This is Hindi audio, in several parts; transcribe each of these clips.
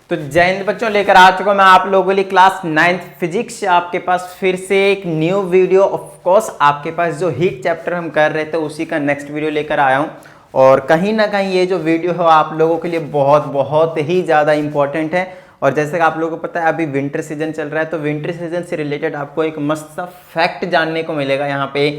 तो जय हिंद बच्चों, लेकर आ चुका मैं आप लोगों के लिए क्लास 9th फिजिक्स आपके पास फिर से एक न्यू वीडियो। ऑफ कोर्स आपके पास जो हीट चैप्टर हम कर रहे थे उसी का नेक्स्ट वीडियो लेकर आया हूं। और कहीं ना कहीं ये जो वीडियो है आप लोगों के लिए बहुत बहुत ही ज़्यादा इंपॉर्टेंट है। और जैसे कि आप लोगों को पता है अभी विंटर सीजन चल रहा है, तो विंटर सीजन से रिलेटेड आपको एक मस्त सा फैक्ट जानने को मिलेगा यहाँ पे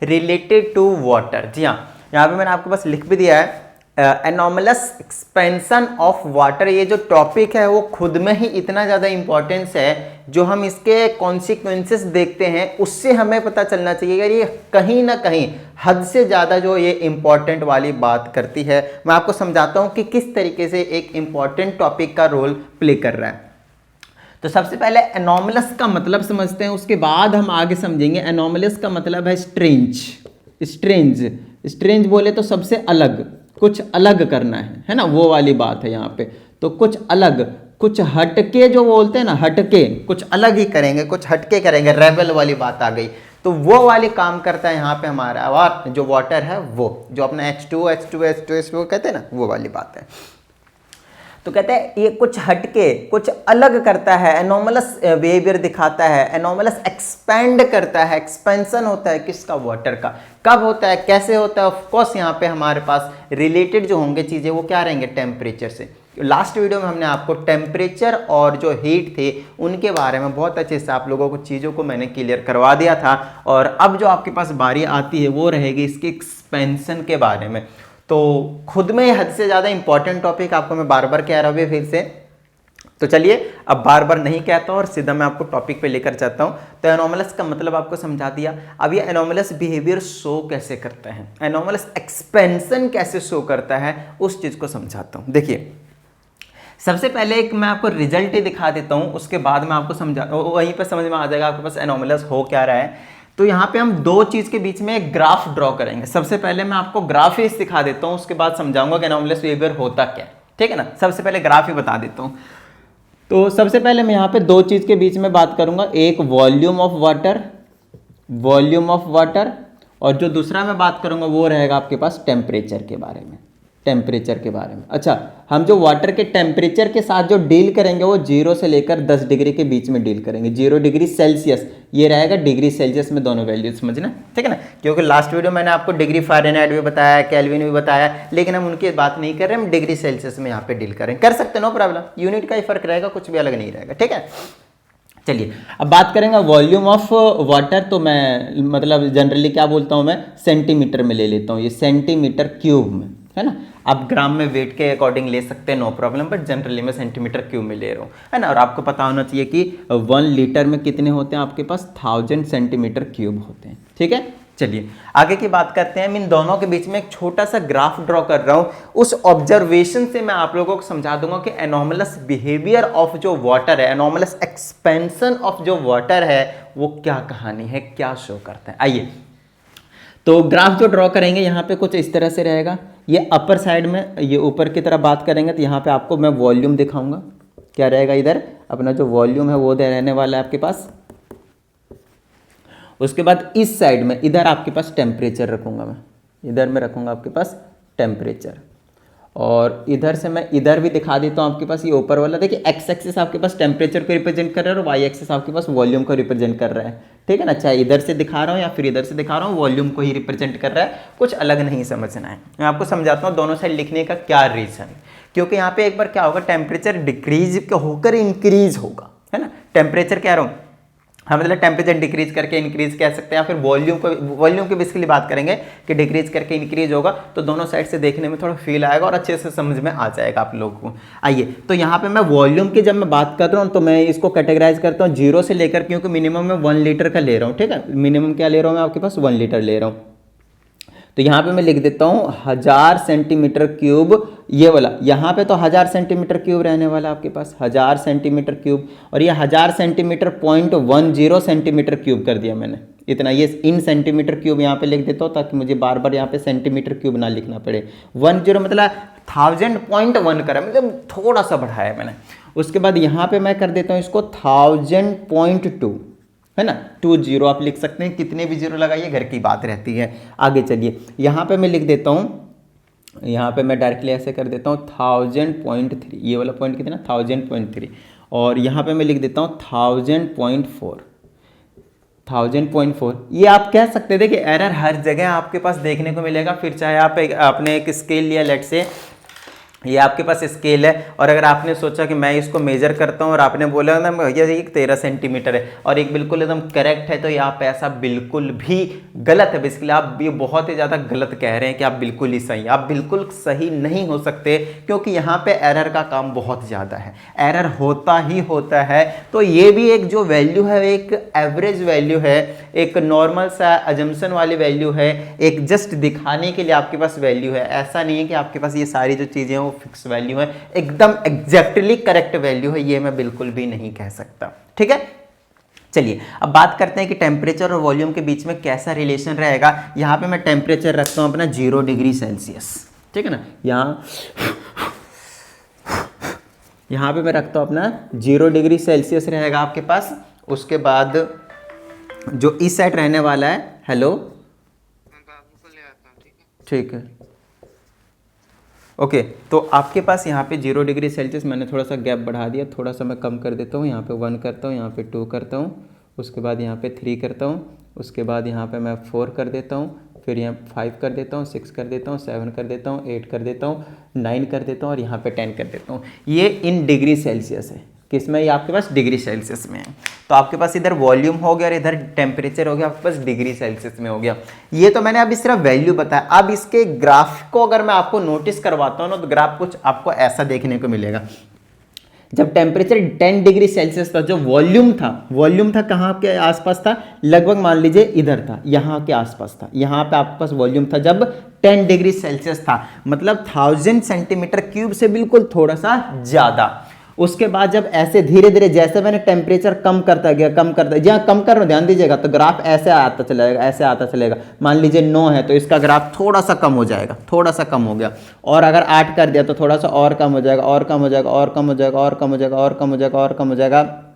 रिलेटेड टू वाटर। जी हाँ, यहाँ पे मैंने आपके पास लिख भी दिया है एनोमलस एक्सपेंशन ऑफ वाटर। ये जो टॉपिक है वो खुद में ही इतना ज़्यादा इंपॉर्टेंस है, जो हम इसके कॉन्सिक्वेंसेस देखते हैं उससे हमें पता चलना चाहिए कि ये कहीं ना कहीं हद से ज़्यादा जो ये इंपॉर्टेंट वाली बात करती है। मैं आपको समझाता हूँ कि किस तरीके से एक इंपॉर्टेंट टॉपिक का रोल प्ले कर रहा है। तो सबसे पहले एनोमलस का मतलब समझते हैं, उसके बाद हम आगे समझेंगे। एनोमलस का मतलब है स्ट्रेंज। स्ट्रेंज स्ट्रेंज बोले तो सबसे अलग, कुछ अलग करना है ना, वो वाली बात है यहाँ पे। तो कुछ अलग, कुछ हटके जो बोलते हैं ना, हटके कुछ अलग ही करेंगे, कुछ हटके करेंगे, रेबल वाली बात आ गई। तो वो वाली काम करता है यहाँ पे हमारा और जो वाटर है वो जो अपना H2SO कहते हैं ना, वो वाली बात है। तो कहते हैं ये कुछ हटके कुछ अलग करता है, एनोमलस बिहेवियर दिखाता है, एनोमलस एक्सपेंड करता है। एक्सपेंशन होता है किसका? वाटर का। कब होता है, कैसे होता है? ऑफ कोर्स यहाँ पे हमारे पास रिलेटेड जो होंगे चीज़ें वो क्या रहेंगे? टेम्परेचर से। लास्ट वीडियो में हमने आपको टेम्परेचर और जो हीट थे उनके बारे में बहुत अच्छे से आप लोगों को चीज़ों को मैंने क्लियर करवा दिया था। और अब जो आपके पास बारी आती है वो रहेगी इसके एक्सपेंशन के बारे में। तो खुद में हद से ज़्यादा इंपॉर्टेंट टॉपिक आपको मैं बार बार कह रहा हूँ फिर से। तो चलिए अब बार बार नहीं कहता और सीधा मैं आपको टॉपिक पे लेकर जाता हूँ। तो एनोमलस का मतलब आपको समझा दिया। अब ये एनोमलस बिहेवियर शो कैसे करता है, एनोमलस एक्सपेंशन कैसे शो करता है, उस चीज़ को समझाता हूँ। देखिए सबसे पहले एक मैं आपको रिजल्ट ही दिखा देता हूँ, उसके बाद मैं आपको समझा, वहीं पर समझ में आ जाएगा आपके पास एनोमलस हो क्या रहा है। तो यहाँ पे हम दो चीज़ के बीच में एक ग्राफ ड्रॉ करेंगे। सबसे पहले मैं आपको ग्राफ ही दिखा देता हूँ, उसके बाद समझाऊंगा कि एनोमलस बिहेवियर होता क्या, ठीक है ना। सबसे पहले ग्राफ ही बता देता हूँ। तो सबसे पहले मैं यहाँ पे दो चीज़ के बीच में बात करूंगा, एक volume of water, volume of water, और जो दूसरा मैं बात करूंगा वो रहेगा आपके पास टेम्परेचर के बारे में, टेम्परेचर के बारे में। अच्छा, हम जो वाटर के टेम्परेचर के साथ जो डील करेंगे वो 0 से लेकर 10 डिग्री के बीच में डील करेंगे। 0 डिग्री सेल्सियस, ये रहेगा डिग्री सेल्सियस में दोनों वैल्यू समझना, ठीक है ना। क्योंकि लास्ट वीडियो मैंने आपको डिग्री फ़ारेनहाइट भी बताया, केल्विन भी बताया, लेकिन हम उनकी बात नहीं कर रहे, हम डिग्री सेल्सियस में यहाँ पे डील करेंगे। कर सकते नो प्रॉब्लम, यूनिट का ही फर्क रहेगा, कुछ भी अलग नहीं रहेगा, ठीक है। चलिए अब बात करेंगे वॉल्यूम ऑफ वाटर। तो मैं मतलब जनरली क्या बोलता हूँ, मैं सेंटीमीटर में ले लेता हूँ, ये सेंटीमीटर क्यूब में, है ना। आप ग्राम में वेट के अकॉर्डिंग ले सकते हैं, नो प्रॉब्लम, बट जनरली मैं सेंटीमीटर क्यूब में ले रहा हूँ, है ना। और आपको पता होना चाहिए कि 1 लीटर में कितने होते हैं आपके पास? 1000 सेंटीमीटर क्यूब होते हैं, ठीक है। चलिए आगे की बात करते हैं। मैं इन दोनों के बीच में एक छोटा सा ग्राफ ड्रॉ कर रहा हूँ। उस ऑब्जर्वेशन से मैं आप लोगों को समझा दूंगा कि एनोमलस बिहेवियर ऑफ जो वाटर है, एनोमलस एक्सपेंशन ऑफ जो वाटर है, वो क्या कहानी है, क्या शो करता है। आइए तो ग्राफ जो ड्रॉ करेंगे यहाँ पे कुछ इस तरह से रहेगा। ये अपर साइड में, ये ऊपर की तरफ बात करेंगे तो यहाँ पे आपको मैं वॉल्यूम दिखाऊंगा। क्या रहेगा? इधर अपना जो वॉल्यूम है वो रहने वाला है आपके पास। उसके बाद इस साइड में इधर आपके पास टेम्परेचर रखूंगा, मैं इधर में रखूंगा आपके पास टेम्परेचर। और इधर से मैं इधर भी दिखा देता हूँ आपके पास। ये ऊपर वाला देखिए, एक्स एक्सिस आपके पास टेम्परेचर को रिप्रेजेंट कर रहा है और वाई एक्सिस आपके पास वॉल्यूम को रिप्रेजेंट कर रहा है, ठीक है ना। चाहे इधर से दिखा रहा हूँ या फिर इधर से दिखा रहा हूँ, वॉल्यूम को ही रिप्रेजेंट कर रहा है, कुछ अलग नहीं समझना है। मैं आपको समझाता हूँ दोनों साइड लिखने का क्या रीज़न। क्योंकि यहाँ पे एक बार क्या होगा, टेम्परेचर डिक्रीज होकर इंक्रीज होगा, है ना। टेम्परेचर कह रहा हूँ, हाँ मतलब टेम्परेचर डिक्रीज करके इंक्रीज कह सकते हैं, या फिर वॉल्यूम की बेसिकली बात करेंगे कि डिक्रीज करके इंक्रीज होगा। तो दोनों साइड से देखने में थोड़ा फील आएगा और अच्छे से समझ में आ जाएगा आप लोगों को। आइए तो यहाँ पे मैं वॉल्यूम की जब मैं बात कर रहा हूँ तो मैं इसको कैटेगराइज करता हूँ 0 से लेकर, क्योंकि मिनिमम मैं 1 लीटर का ले रहा हूँ, ठीक है। मिनिमम क्या ले रहा हूँ मैं आपके पास? 1 लीटर ले रहा हूँ। तो यहाँ पे मैं लिख देता हूँ 1000 सेंटीमीटर क्यूब, ये वाला यहाँ पे तो 1000 सेंटीमीटर क्यूब रहने वाला आपके पास, 1000 सेंटीमीटर क्यूब। और ये 1000 सेंटीमीटर .10 सेंटीमीटर क्यूब कर दिया मैंने, इतना। ये इन सेंटीमीटर क्यूब यहाँ पे लिख देता हूँ ताकि मुझे बार बार यहाँ पे सेंटीमीटर क्यूब ना लिखना पड़े। 10 मतलब 1000.1 करा, मतलब थोड़ा सा बढ़ाया मैंने। उसके बाद यहाँ पे मैं कर देता हूँ इसको 1000.2, है ना। 20 आप लिख सकते हैं, कितने भी जीरो लगाइए घर की बात रहती है। आगे चलिए यहाँ पे मैं लिख देता हूँ यहाँ पे मैं डायरेक्टली ऐसे कर देता हूँ 1000.3, ये वाला पॉइंट कितना 1000.3, और यहाँ पे मैं लिख देता हूँ 1000.4। ये आप कह सकते थे कि एरर हर जगह आपके पास देखने को मिलेगा। फिर चाहे आप आपने एक स्केल लिया, लेट से ये आपके पास स्केल है, और अगर आपने सोचा कि मैं इसको मेजर करता हूँ और आपने बोला ना भैया ये 13 सेंटीमीटर है और एक बिल्कुल एकदम करेक्ट है, तो ये आप ऐसा बिल्कुल भी गलत है। बेसिकली आप ये बहुत ही ज़्यादा गलत कह रहे हैं कि आप बिल्कुल ही सही, आप बिल्कुल सही नहीं हो सकते, क्योंकि यहाँ पे एरर का काम बहुत ज़्यादा है, एरर होता ही होता है। तो ये भी एक जो वैल्यू है एक एवरेज वैल्यू है, एक नॉर्मल सा अजम्पशन वाली वैल्यू है, एक जस्ट दिखाने के लिए आपके पास वैल्यू है। ऐसा नहीं है कि आपके पास ये सारी जो चीज़ें हैं फिक्स वैल्यू है, एकदम एग्जैक्टली करेक्ट वैल्यू है, ये मैं बिल्कुल भी नहीं कह सकता। ठीक है, चलिए अब बात करते हैं कि टेम्परेचर और वॉल्यूम के बीच में कैसा रिलेशन रहेगा। यहां पे मैं टेम्परेचर रखता हूं अपना 0 डिग्री सेल्सियस, ठीक है ना, यहां पे मैं रखता हूं अपना 0 डिग्री सेल्सियस रहेगा आपके पास। उसके बाद जो इस साइड रहने वाला है, हेलो, ठीक है, ओके, तो आपके पास यहाँ पे 0 डिग्री सेल्सियस, मैंने थोड़ा सा गैप बढ़ा दिया, थोड़ा सा मैं कम कर देता हूँ, यहाँ पे 1 करता हूँ, यहाँ पे 2 करता हूँ, उसके बाद यहाँ पे 3 करता हूँ, उसके बाद यहाँ पे मैं 4 कर देता हूँ, फिर यहाँ 5 कर देता हूँ, 6 कर देता हूँ, 7 कर देता हूँ, 8 कर देता हूँ, 9 कर देता हूँ और यहाँ पे 10 कर देता हूँ। ये इन डिग्री सेल्सियस है, किसमें, ये आपके पास डिग्री सेल्सियस में है। तो आपके पास इधर वॉल्यूम हो गया और इधर टेम्परेचर हो गया, आपके पास डिग्री सेल्सियस में हो गया। ये तो मैंने अभी सिर्फ वैल्यू बताया। अब इसके ग्राफ को अगर मैं आपको नोटिस करवाता हूँ ना, तो ग्राफ कुछ आपको ऐसा देखने को मिलेगा। जब टेम्परेचर 10 डिग्री सेल्सियस था, जो वॉल्यूम था कहाँ के आसपास था, लगभग मान लीजिए इधर था, यहाँ के आसपास था, यहाँ पे आपके पास वॉल्यूम था जब 10 डिग्री सेल्सियस था, मतलब 1000 सेंटीमीटर क्यूब से बिल्कुल थोड़ा सा ज्यादा। उसके बाद जब ऐसे धीरे धीरे जैसे मैंने टेम्परेचर कम करता गया, जहाँ कम कर रहा हूँ ध्यान दीजिएगा, तो ग्राफ ऐसे आता चलेगा, ऐसे आता चलेगा। मान लीजिए 9 है तो इसका ग्राफ थोड़ा सा कम हो जाएगा, थोड़ा सा कम हो गया, और अगर 8 कर दिया तो थोड़ा सा और कम हो जाएगा, और कम हो जाएगा, और कम हो जाएगा, और कम हो जाएगा, और कम हो जाएगा, और कम हो जाएगा,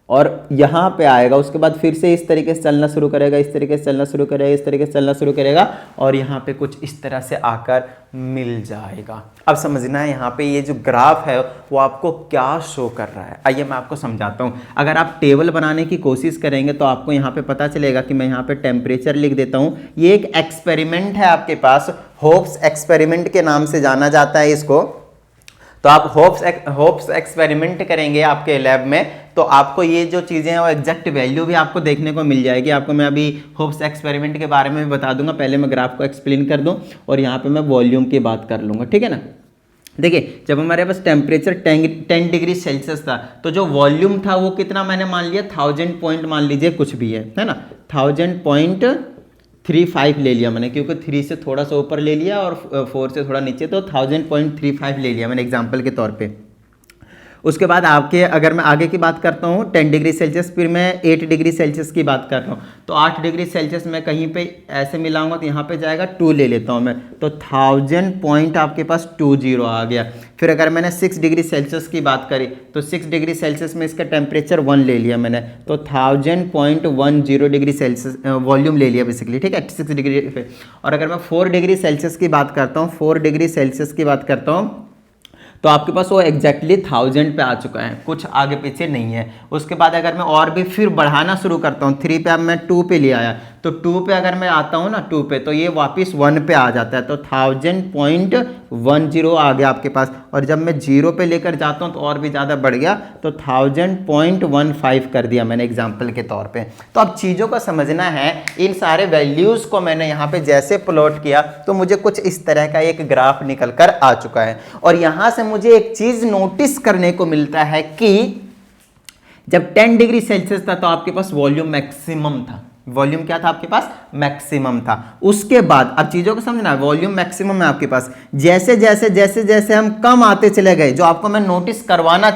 और यहाँ पे आएगा। उसके बाद फिर से इस तरीके से चलना शुरू करेगा, इस तरीके से चलना शुरू करेगा, इस तरीके से चलना शुरू करेगा, और यहाँ पे कुछ इस तरह से आकर मिल जाएगा। अब समझना है यहाँ पे ये जो ग्राफ है वो आपको क्या शो कर रहा है। आइए मैं आपको समझाता हूँ। अगर आप टेबल बनाने की कोशिश करेंगे तो आपको यहाँ पे पता चलेगा कि मैं यहाँ पे टेम्परेचर लिख देता हूँ। ये एक एक्सपेरिमेंट है आपके पास, होप्स एक्सपेरिमेंट के नाम से जाना जाता है इसको। तो आप होप्स एक्सपेरिमेंट करेंगे आपके लैब में, तो आपको ये जो चीज़ें हैं वो एग्जैक्ट वैल्यू भी आपको देखने को मिल जाएगी। आपको मैं अभी होप्स एक्सपेरिमेंट के बारे में भी बता दूंगा, पहले मैं ग्राफ को एक्सप्लेन कर दूं और यहाँ पे मैं वॉल्यूम की बात कर लूँगा, ठीक है ना। देखिए जब हमारे पास टेम्परेचर 10 डिग्री सेल्सियस था, तो जो वॉल्यूम था वो कितना मैंने मान लिया, 1000 पॉइंट मान लीजिए कुछ भी है ना, 1000.35 ले लिया मैंने, क्योंकि 3 से थोड़ा सा ऊपर ले लिया और 4 से थोड़ा नीचे, तो 1000.35 ले लिया मैंने एग्जांपल के तौर पे। उसके बाद आपके अगर मैं आगे की बात करता हूँ 10 डिग्री सेल्सियस, फिर मैं 8 डिग्री सेल्सियस की बात कर रहा हूँ, तो 8 डिग्री सेल्सियस में कहीं पे ऐसे मिलाऊंगा तो यहाँ पे जाएगा 2 ले लेता हूँ मैं, तो 1000 पॉइंट आपके पास 20 आ गया। फिर अगर मैंने 6 डिग्री सेल्सियस की बात करी तो 6 डिग्री सेल्सियस में इसका टेम्परेचर 1 ले लिया मैंने, तो 1000.10 डिग्री सेल्सियस वॉल्यूम ले लिया बेसिकली, ठीक है 6 डिग्री पे। और अगर मैं 4 डिग्री सेल्सियस की बात करता हूँ, 4 डिग्री सेल्सियस की बात करता हूँ, तो आपके पास वो एग्जैक्टली 1000 पे आ चुका है, कुछ आगे पीछे नहीं है। उसके बाद अगर मैं और भी फिर बढ़ाना शुरू करता हूँ, 3 पे अब मैं 2 पे ले आया, तो 2 पे अगर मैं आता हूँ ना 2 पे, तो ये वापस 1 पे आ जाता है, तो 1000.10 आ गया आपके पास। और जब मैं 0 पे लेकर जाता हूँ तो और भी ज़्यादा बढ़ गया, तो 1000.15 कर दिया मैंने एग्जाम्पल के तौर पे। तो अब चीज़ों को समझना है, इन सारे वैल्यूज़ को मैंने यहाँ पे जैसे प्लॉट किया तो मुझे कुछ इस तरह का एक ग्राफ निकल कर आ चुका है। और यहाँ से मुझे एक चीज़ नोटिस करने को मिलता है कि जब 10 डिग्री सेल्सियस था तो आपके पास वॉल्यूम मैक्सिमम था। वॉल्यूम क्या था आपके पास, मैक्सिमम था। उसके बाद अब चीजों को समझना, वॉल्यूम मैक्सिमम है आपके पास, जैसे जैसे जैसे जैसे हम कम आते चले गए, जो आपको मैं नोटिस करवाना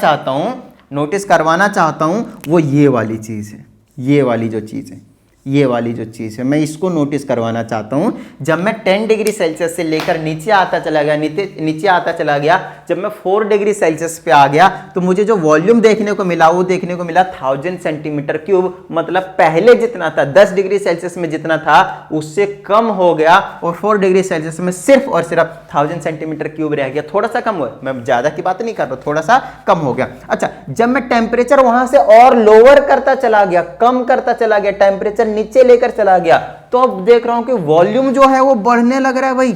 चाहता हूं वो ये वाली चीज है, ये वाली जो चीज है, ये वाली जो चीज़ है मैं इसको नोटिस करवाना चाहता हूँ। जब मैं 10 डिग्री सेल्सियस से लेकर नीचे आता चला गया, नीचे आता चला गया, जब मैं 4 डिग्री सेल्सियस पे आ गया तो मुझे जो वॉल्यूम देखने को मिला वो देखने को मिला 1000 सेंटीमीटर क्यूब। मतलब पहले जितना था 10 डिग्री सेल्सियस में जितना था उससे कम हो गया और 4 डिग्री सेल्सियस में सिर्फ और सिर्फ 1000 सेंटीमीटर क्यूब रह गया। थोड़ा सा कम हुआ, मैं ज्यादा की बात नहीं कर रहा, थोड़ा सा कम हो गया। अच्छा, जब मैं टेम्परेचर वहां से और लोअर करता चला गया, कम करता चला गया, टेम्परेचर नीचे लेकर चला गया, तो अब देख रहा हूं कि वॉल्यूम जो है वो बढ़ने लग रहा है। भाई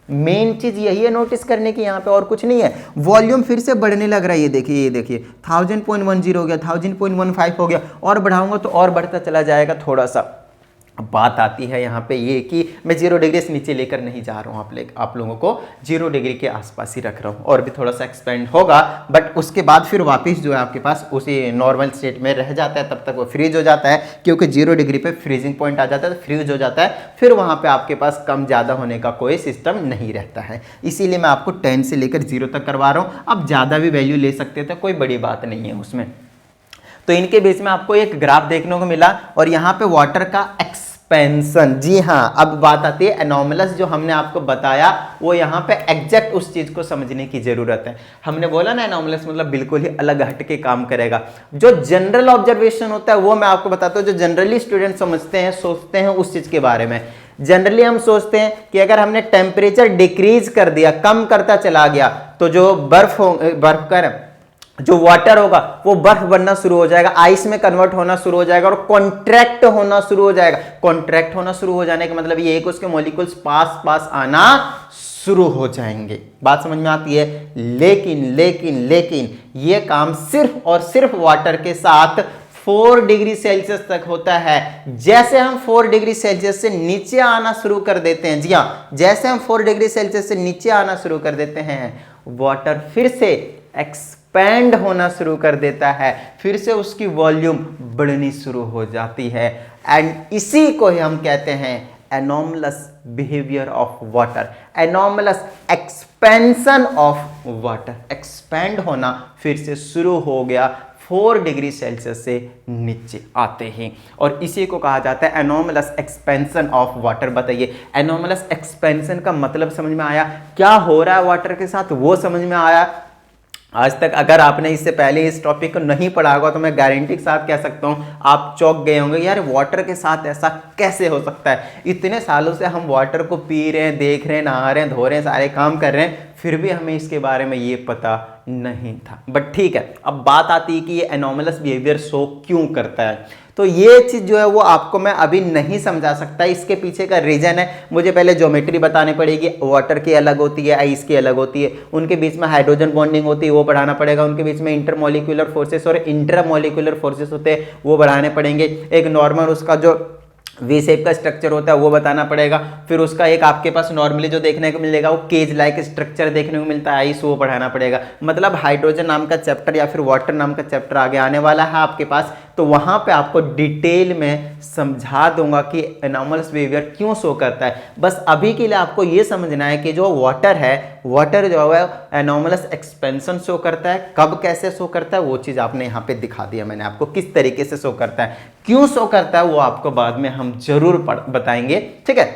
मेन चीज यही है नोटिस करने की, यहां पे और कुछ नहीं है। वॉल्यूम फिर से बढ़ने लग रहा है। ये देखिए 1000.10 हो गया, 1000.15 हो गया, और बढ़ाऊंगा तो और बढ़ता चला जाएगा थोड़ा सा। अब बात आती है यहाँ पे ये कि मैं 0 डिग्री से नीचे लेकर नहीं जा रहा हूँ, आप लोगों को 0 डिग्री के आसपास ही रख रहा हूँ, और भी थोड़ा सा एक्सपेंड होगा, बट उसके बाद फिर वापस जो है आपके पास उसी नॉर्मल स्टेट में रह जाता है। तब तक वो फ्रीज हो जाता है, क्योंकि 0 डिग्री पे फ्रीजिंग पॉइंट आ जाता है, तो फ्रीज हो जाता है। फिर वहाँ पे आपके पास कम ज़्यादा होने का कोई सिस्टम नहीं रहता है। इसीलिए मैं आपको 10 से लेकर 0 तक करवा रहा हूँ। अब ज़्यादा भी वैल्यू ले सकते थे, कोई बड़ी बात नहीं है उसमें। तो इनके बीच में आपको एक ग्राफ देखने को मिला, और यहाँ पे वाटर का एक्सपेंशन। जी हाँ, अब बात आती है एनोमलस, जो हमने आपको बताया वो यहाँ पे एग्जैक्ट उस चीज को समझने की जरूरत है। हमने बोला ना एनोमलस मतलब बिल्कुल ही अलग हटके काम करेगा। जो जनरल ऑब्जर्वेशन होता है वो मैं आपको बताता हूँ, जो जनरली स्टूडेंट समझते हैं, सोचते हैं उस चीज के बारे में। जनरली हम सोचते हैं कि अगर हमने टेम्परेचर डिक्रीज कर दिया, कम करता चला गया, तो जो बर्फ का जो वाटर होगा वो बर्फ बनना शुरू हो जाएगा, आइस में कन्वर्ट होना शुरू हो जाएगा, और कॉन्ट्रैक्ट होना शुरू हो जाएगा। कॉन्ट्रैक्ट होना शुरू हो जाने का मतलब ये है कि उसके मॉलिक्यूल्स पास पास आना शुरू हो जाएंगे। बात समझ में आती है? लेकिन ये काम सिर्फ और सिर्फ वाटर के साथ 4 डिग्री सेल्सियस तक होता है। जैसे हम 4 डिग्री सेल्सियस से नीचे आना शुरू कर देते हैं, जी हाँ, जैसे हम 4 डिग्री सेल्सियस से नीचे आना शुरू कर देते हैं, वाटर फिर से एक्सपैंड होना शुरू कर देता है, फिर से उसकी वॉल्यूम बढ़नी शुरू हो जाती है। एंड इसी को ही हम कहते हैं anomalous behaviour of water, anomalous expansion of water. Expand होना फिर से शुरू हो गया 4 डिग्री सेल्सियस से नीचे आते हैं, और इसी को कहा जाता है एनोमलस एक्सपेंशन ऑफ वाटर। बताइए, एनोमलस एक्सपेंशन का मतलब समझ में आया? क्या हो रहा है वाटर के साथ वो समझ में आया? आज तक अगर आपने इससे पहले इस टॉपिक को नहीं पढ़ा होगा तो मैं गारंटी के साथ कह सकता हूँ आप चौंक गए होंगे, यार वाटर के साथ ऐसा कैसे हो सकता है? इतने सालों से हम वाटर को पी रहे हैं, देख रहे हैं, नहा रहे हैं, धो रहे हैं, सारे काम कर रहे हैं, फिर भी हमें इसके बारे में ये पता नहीं था। बट ठीक है, अब बात आती है कि ये एनोमलस बिहेवियर शो क्यों करता है। तो ये चीज जो है वो आपको मैं अभी नहीं समझा सकता, इसके पीछे का रीजन है। मुझे पहले ज्योमेट्री बतानी पड़ेगी, वाटर की अलग होती है, आइस की अलग होती है, उनके बीच में हाइड्रोजन बॉन्डिंग होती है वो पढ़ाना पड़ेगा, उनके बीच में इंटरमोलिकुलर फोर्सेस और इंट्रामोलिकुलर फोर्सेस होते हैं वो बढ़ाने पड़ेंगे, एक नॉर्मल उसका जो वी शेप का स्ट्रक्चर होता है वो बताना पड़ेगा, फिर उसका एक आपके पास नॉर्मली जो देखने को मिलेगा वो केज लाइक स्ट्रक्चर देखने को मिलता है आइस, वो पढ़ाना पड़ेगा। मतलब हाइड्रोजन नाम का चैप्टर या फिर वाटर नाम का चैप्टर आगे आने वाला है आपके पास, तो वहां पे आपको डिटेल में समझा दूंगा कि एनोमलस बिहेवियर क्यों शो करता है। बस अभी के लिए आपको ये समझना है कि जो वाटर है, वाटर जो है एनोमलस एक्सपेंशन शो करता है, कब कैसे शो करता है वो चीज़ आपने यहाँ पे दिखा दिया मैंने आपको, किस तरीके से शो करता है, क्यों शो करता है वो आपको बाद में हम जरूर बताएंगे, ठीक है।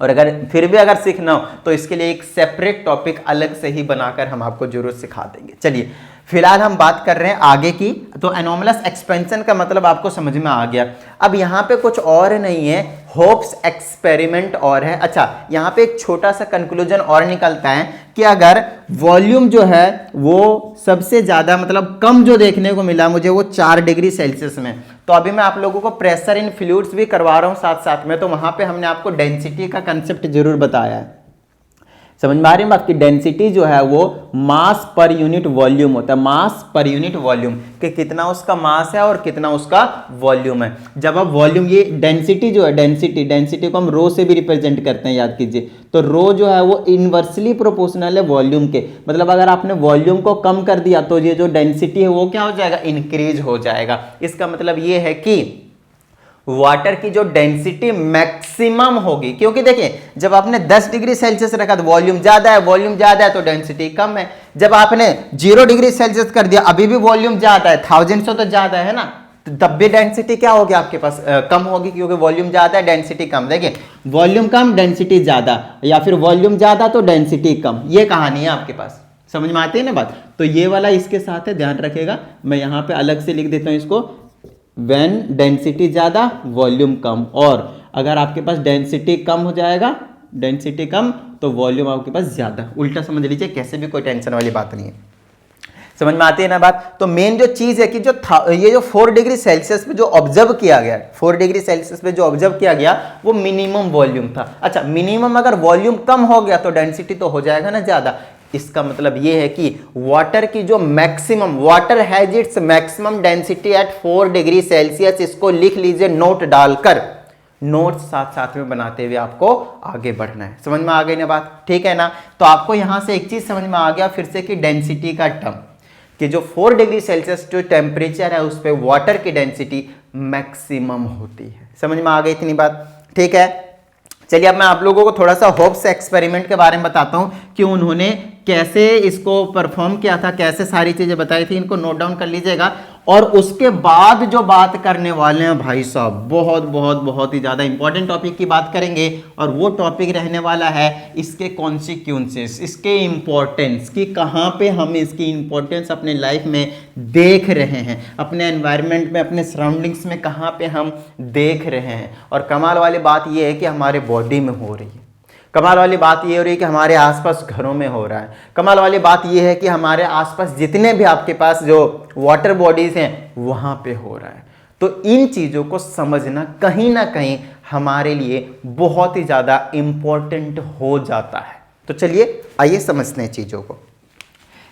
और अगर फिर भी अगर सीखना हो तो इसके लिए एक सेपरेट टॉपिक अलग से ही बनाकर हम आपको जरूर सिखा देंगे। चलिए फिलहाल हम बात कर रहे हैं आगे की। तो एनोमलस एक्सपेंशन का मतलब आपको समझ में आ गया। अब यहाँ पे कुछ और नहीं है, होप्स एक्सपेरिमेंट और है। अच्छा, यहाँ पे एक छोटा सा कंक्लूजन और निकलता है कि अगर वॉल्यूम जो है वो सबसे ज्यादा मतलब कम जो देखने को मिला मुझे वो 4 डिग्री सेल्सियस में, तो अभी मैं आप लोगों को प्रेशर इन फ्लूइड्स भी करवा रहा हूँ साथ साथ में, तो वहां पे हमने आपको डेंसिटी का कंसेप्ट जरूर बताया है। समझ में आ रही है बात की डेंसिटी जो है वो मास पर यूनिट वॉल्यूम होता है, मास पर यूनिट वॉल्यूम, कि कितना उसका मास है और कितना उसका वॉल्यूम है। जब आप वॉल्यूम, ये डेंसिटी जो है, डेंसिटी को हम रो से भी रिप्रेजेंट करते हैं, याद कीजिए। तो रो जो है वो इनवर्सली प्रोपोर्शनल है वॉल्यूम के, मतलब अगर आपने वॉल्यूम को कम कर दिया तो ये जो डेंसिटी है वो क्या हो जाएगा, इंक्रीज हो जाएगा। इसका मतलब ये है कि वाटर की जो डेंसिटी मैक्सिमम होगी, क्योंकि देखिए जब आपने 10 डिग्री सेल्सियस रखा तो वॉल्यूम ज्यादा है तो डेंसिटी कम है। जब आपने 0 डिग्री सेल्सियस कर दिया अभी भी वॉल्यूम ज्यादा है, 1000 से तो ज्यादा है ना, तब भी डेंसिटी क्या होगी आपके पास, कम होगी, क्योंकि वॉल्यूम ज्यादा है डेंसिटी कम। देखिए वॉल्यूम कम डेंसिटी ज्यादा, या फिर वॉल्यूम ज्यादा तो डेंसिटी कम, ये कहानी है आपके पास। समझ में आती है ना बात। तो ये वाला इसके साथ है, ध्यान रखिएगा। मैं यहाँ पे अलग से लिख देता हूँ इसको, व्हेन डेंसिटी ज्यादा वॉल्यूम कम। और अगर आपके पास डेंसिटी कम हो जाएगा, डेंसिटी कम तो वॉल्यूम आपके पास ज्यादा, उल्टा समझ लीजिए, कैसे भी कोई टेंशन वाली बात नहीं है। समझ में आती है ना बात। तो मेन जो चीज है कि जो ये जो 4 डिग्री सेल्सियस पे जो ऑब्जर्व किया गया, 4 डिग्री सेल्सियस पे जो ऑब्जर्व किया गया वो मिनिमम वॉल्यूम था। अच्छा, मिनिमम अगर वॉल्यूम कम हो गया तो डेंसिटी तो हो जाएगा ना ज्यादा। इसका मतलब ये है कि वाटर की जो maximum, water has its maximum density at 4 degree Celsius. इसको लिख लीजिए नोट डालकर, नोट साथ साथ में बनाते हुए आपको आगे बढ़ना है। समझ में आ गई ना बात, ठीक है ना। तो आपको यहां से एक चीज समझ में आ गया फिर से कि डेंसिटी का टर्म, कि जो 4 डिग्री सेल्सियस जो टेम्परेचर है उस पर वाटर की डेंसिटी मैक्सिमम होती है। समझ में आ गई इतनी बात, ठीक है। चलिए अब मैं आप लोगों को थोड़ा सा होप्स एक्सपेरिमेंट के बारे में बताता हूं कि उन्होंने कैसे इसको परफॉर्म किया था, कैसे सारी चीजें बताई थी। इनको नोट डाउन कर लीजिएगा। और उसके बाद जो बात करने वाले हैं भाई साहब, बहुत बहुत बहुत ही ज्यादा इंपॉर्टेंट टॉपिक की बात करेंगे। और वो टॉपिक रहने वाला है इसके कॉन्सिक्वेंसेस, इसके इंपॉर्टेंस, कि कहां पे हम इसकी इंपॉर्टेंस अपने लाइफ में देख रहे हैं, अपने एनवायरनमेंट में, अपने सराउंडिंग्स में कहां पे हम देख रहे हैं। और कमाल वाली बात यह है कि हमारे बॉडी में हो रही है। कमाल वाली बात ये हो रही है कि हमारे आसपास घरों में हो रहा है। कमाल वाली बात ये है कि हमारे आसपास जितने भी आपके पास जो वाटर बॉडीज हैं वहां पे हो रहा है। तो इन चीजों को समझना कहीं ना कहीं हमारे लिए बहुत ही ज्यादा इंपॉर्टेंट हो जाता है। तो चलिए आइए समझते हैं चीजों को।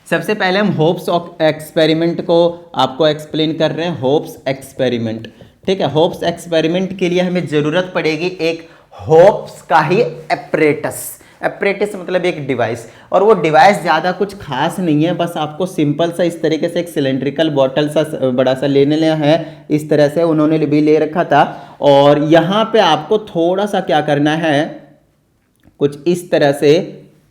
सबसे पहले हम होप्स एक्सपेरिमेंट को आपको एक्सप्लेन कर रहे हैं। होप्स एक्सपेरिमेंट, ठीक है। होप्स एक्सपेरिमेंट के लिए हमें जरूरत पड़ेगी एक होप्स का ही एपरेटस। एपरेटस मतलब एक डिवाइस, और वो डिवाइस ज़्यादा कुछ खास नहीं है, बस आपको सिंपल सा इस तरीके से एक सिलेंड्रिकल बॉटल सा बड़ा सा लेने लिया है। इस तरह से उन्होंने भी ले रखा था। और यहाँ पे आपको थोड़ा सा क्या करना है, कुछ इस तरह से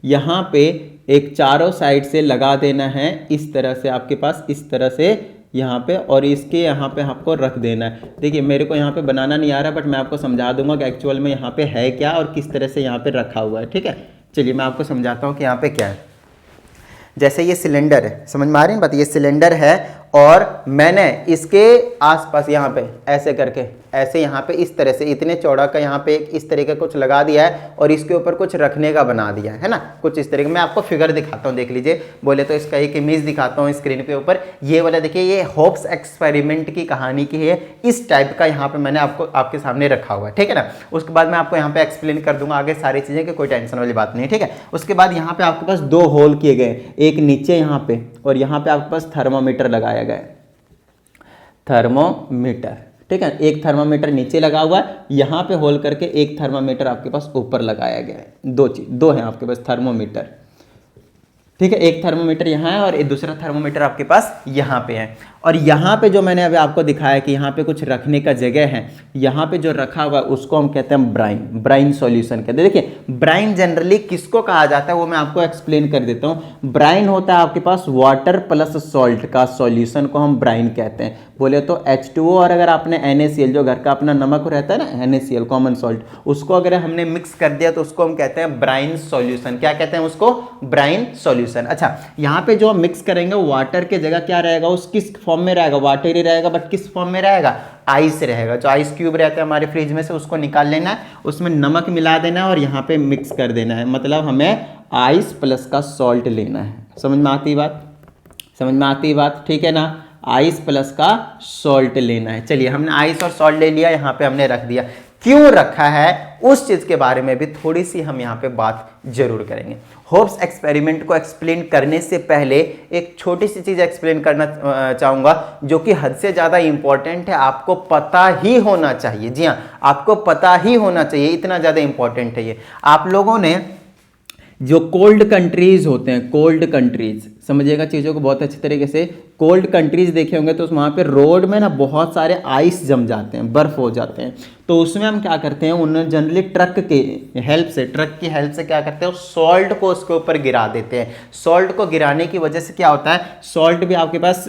यहाँ पे एक चारों साइड से लगा देना है। इस तरह से आपके पास इस तरह से यहाँ पे, और इसके यहाँ पे आपको रख देना है। देखिए मेरे को यहाँ पे बनाना नहीं आ रहा, बट मैं आपको समझा दूंगा कि एक्चुअल में यहाँ पे है क्या और किस तरह से यहाँ पे रखा हुआ है, ठीक है। चलिए मैं आपको समझाता हूँ कि यहाँ पे क्या है। जैसे ये सिलेंडर है, समझ में आ रही है बात, ये सिलेंडर है और मैंने इसके आसपास यहाँ पे ऐसे करके, ऐसे यहाँ पे इस तरह से इतने चौड़ा का यहाँ पे एक इस तरीके कुछ लगा दिया है और इसके ऊपर कुछ रखने का बना दिया है ना, कुछ इस तरीके। मैं आपको फिगर दिखाता हूँ, देख लीजिए। बोले तो इसका एक इमेज दिखाता हूँ स्क्रीन पे ऊपर। ये वाला देखिए, ये होप्स एक्सपेरिमेंट की कहानी की है। इस टाइप का यहाँ पे मैंने आपको आपके सामने रखा हुआ है, ठीक है ना। उसके बाद मैं आपको यहाँ पे एक्सप्लेन कर दूंगा आगे सारी चीजें, कि कोई टेंशन वाली बात नहीं, ठीक है। उसके बाद यहाँ पे आपके पास 2 होल किए गए, एक नीचे यहाँ पे और यहाँ पे आपके पास थर्मामीटर लगाया गया है। थर्मोमीटर, ठीक है। एक थर्मामीटर नीचे लगा हुआ है, यहाँ पे होल करके एक थर्मामीटर आपके पास ऊपर लगाया गया है। 2 हैं आपके पास थर्मोमीटर, ठीक है। एक थर्मोमीटर यहाँ है और एक दूसरा थर्मोमीटर आपके पास यहाँ पे है। और यहाँ पे जो मैंने अभी आपको दिखाया कि यहाँ पे कुछ रखने का जगह है, यहाँ पे जो रखा हुआ है उसको हम कहते हैं ब्राइन। ब्राइन सॉल्यूशन कहते हैं। देखिए ब्राइन जनरली किसको कहा जाता है वो मैं आपको एक्सप्लेन कर देता हूँ। ब्राइन होता है आपके पास वाटर प्लस सॉल्ट का सॉल्यूशन को हम ब्राइन कहते हैं। बोले तो H2O, और अगर आपने NaCl जो घर का अपना नमक रहता है ना, NaCl कॉमन सॉल्ट, उसको अगर हमने मिक्स कर दिया तो उसको हम कहते हैं ब्राइन सॉल्यूशन। क्या कहते हैं उसको? Brine solution. अच्छा, यहाँ पे जो हम मिक्स करेंगे वाटर के जगह क्या रहेगा, उस किस फॉर्म में रहेगा? वाटर ही रहेगा, बट किस फॉर्म में रहेगा? आइस रहेगा। जो आइस क्यूब रहता है हमारे फ्रिज में से, उसको निकाल लेना है, उसमें नमक मिला देना है और यहाँ पे मिक्स कर देना है। मतलब हमें आइस प्लस का सॉल्ट लेना है। समझ में आती बात? समझ में आती बात, ठीक है ना। आइस प्लस का सॉल्ट लेना है। चलिए हमने आइस और सॉल्ट ले लिया, यहाँ पे हमने रख दिया। क्यों रखा है उस चीज के बारे में भी थोड़ी सी हम यहाँ पे बात जरूर करेंगे। होप्स एक्सपेरिमेंट को एक्सप्लेन करने से पहले एक छोटी सी चीज एक्सप्लेन करना चाहूंगा, जो कि हद से ज्यादा इंपॉर्टेंट है, आपको पता ही होना चाहिए। जी हाँ, आपको पता ही होना चाहिए, इतना ज्यादा इंपॉर्टेंट है ये। आप लोगों ने जो कोल्ड कंट्रीज होते हैं, कोल्ड कंट्रीज, समझिएगा चीज़ों को बहुत अच्छी तरीके से, कोल्ड कंट्रीज देखे होंगे तो वहाँ पे रोड में ना बहुत सारे आइस जम जाते हैं, बर्फ हो जाते हैं। तो उसमें हम क्या करते हैं, उन्हें जनरली ट्रक की हेल्प से क्या करते हैं, सॉल्ट को उसके ऊपर गिरा देते हैं। सॉल्ट को गिराने की वजह से क्या होता है, सॉल्ट भी आपके पास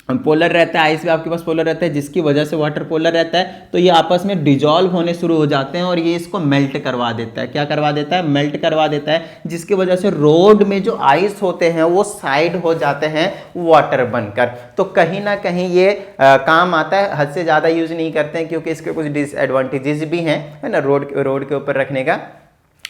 पोलर रहता है, आइस भी आपके पास पोलर रहता है, जिसकी वजह से वाटर पोलर रहता है, तो ये आपस में डिजॉल्व होने शुरू हो जाते हैं और ये इसको मेल्ट करवा देता है। क्या करवा देता है? मेल्ट करवा देता है, जिसकी वजह से रोड में जो आइस होते हैं वो साइड हो जाते हैं वाटर बनकर। तो कहीं ना कहीं ये काम आता है, हद से ज़्यादा यूज नहीं करते हैं क्योंकि इसके कुछ डिसएडवांटेजेस भी हैं, है ना, रोड के ऊपर रखने का।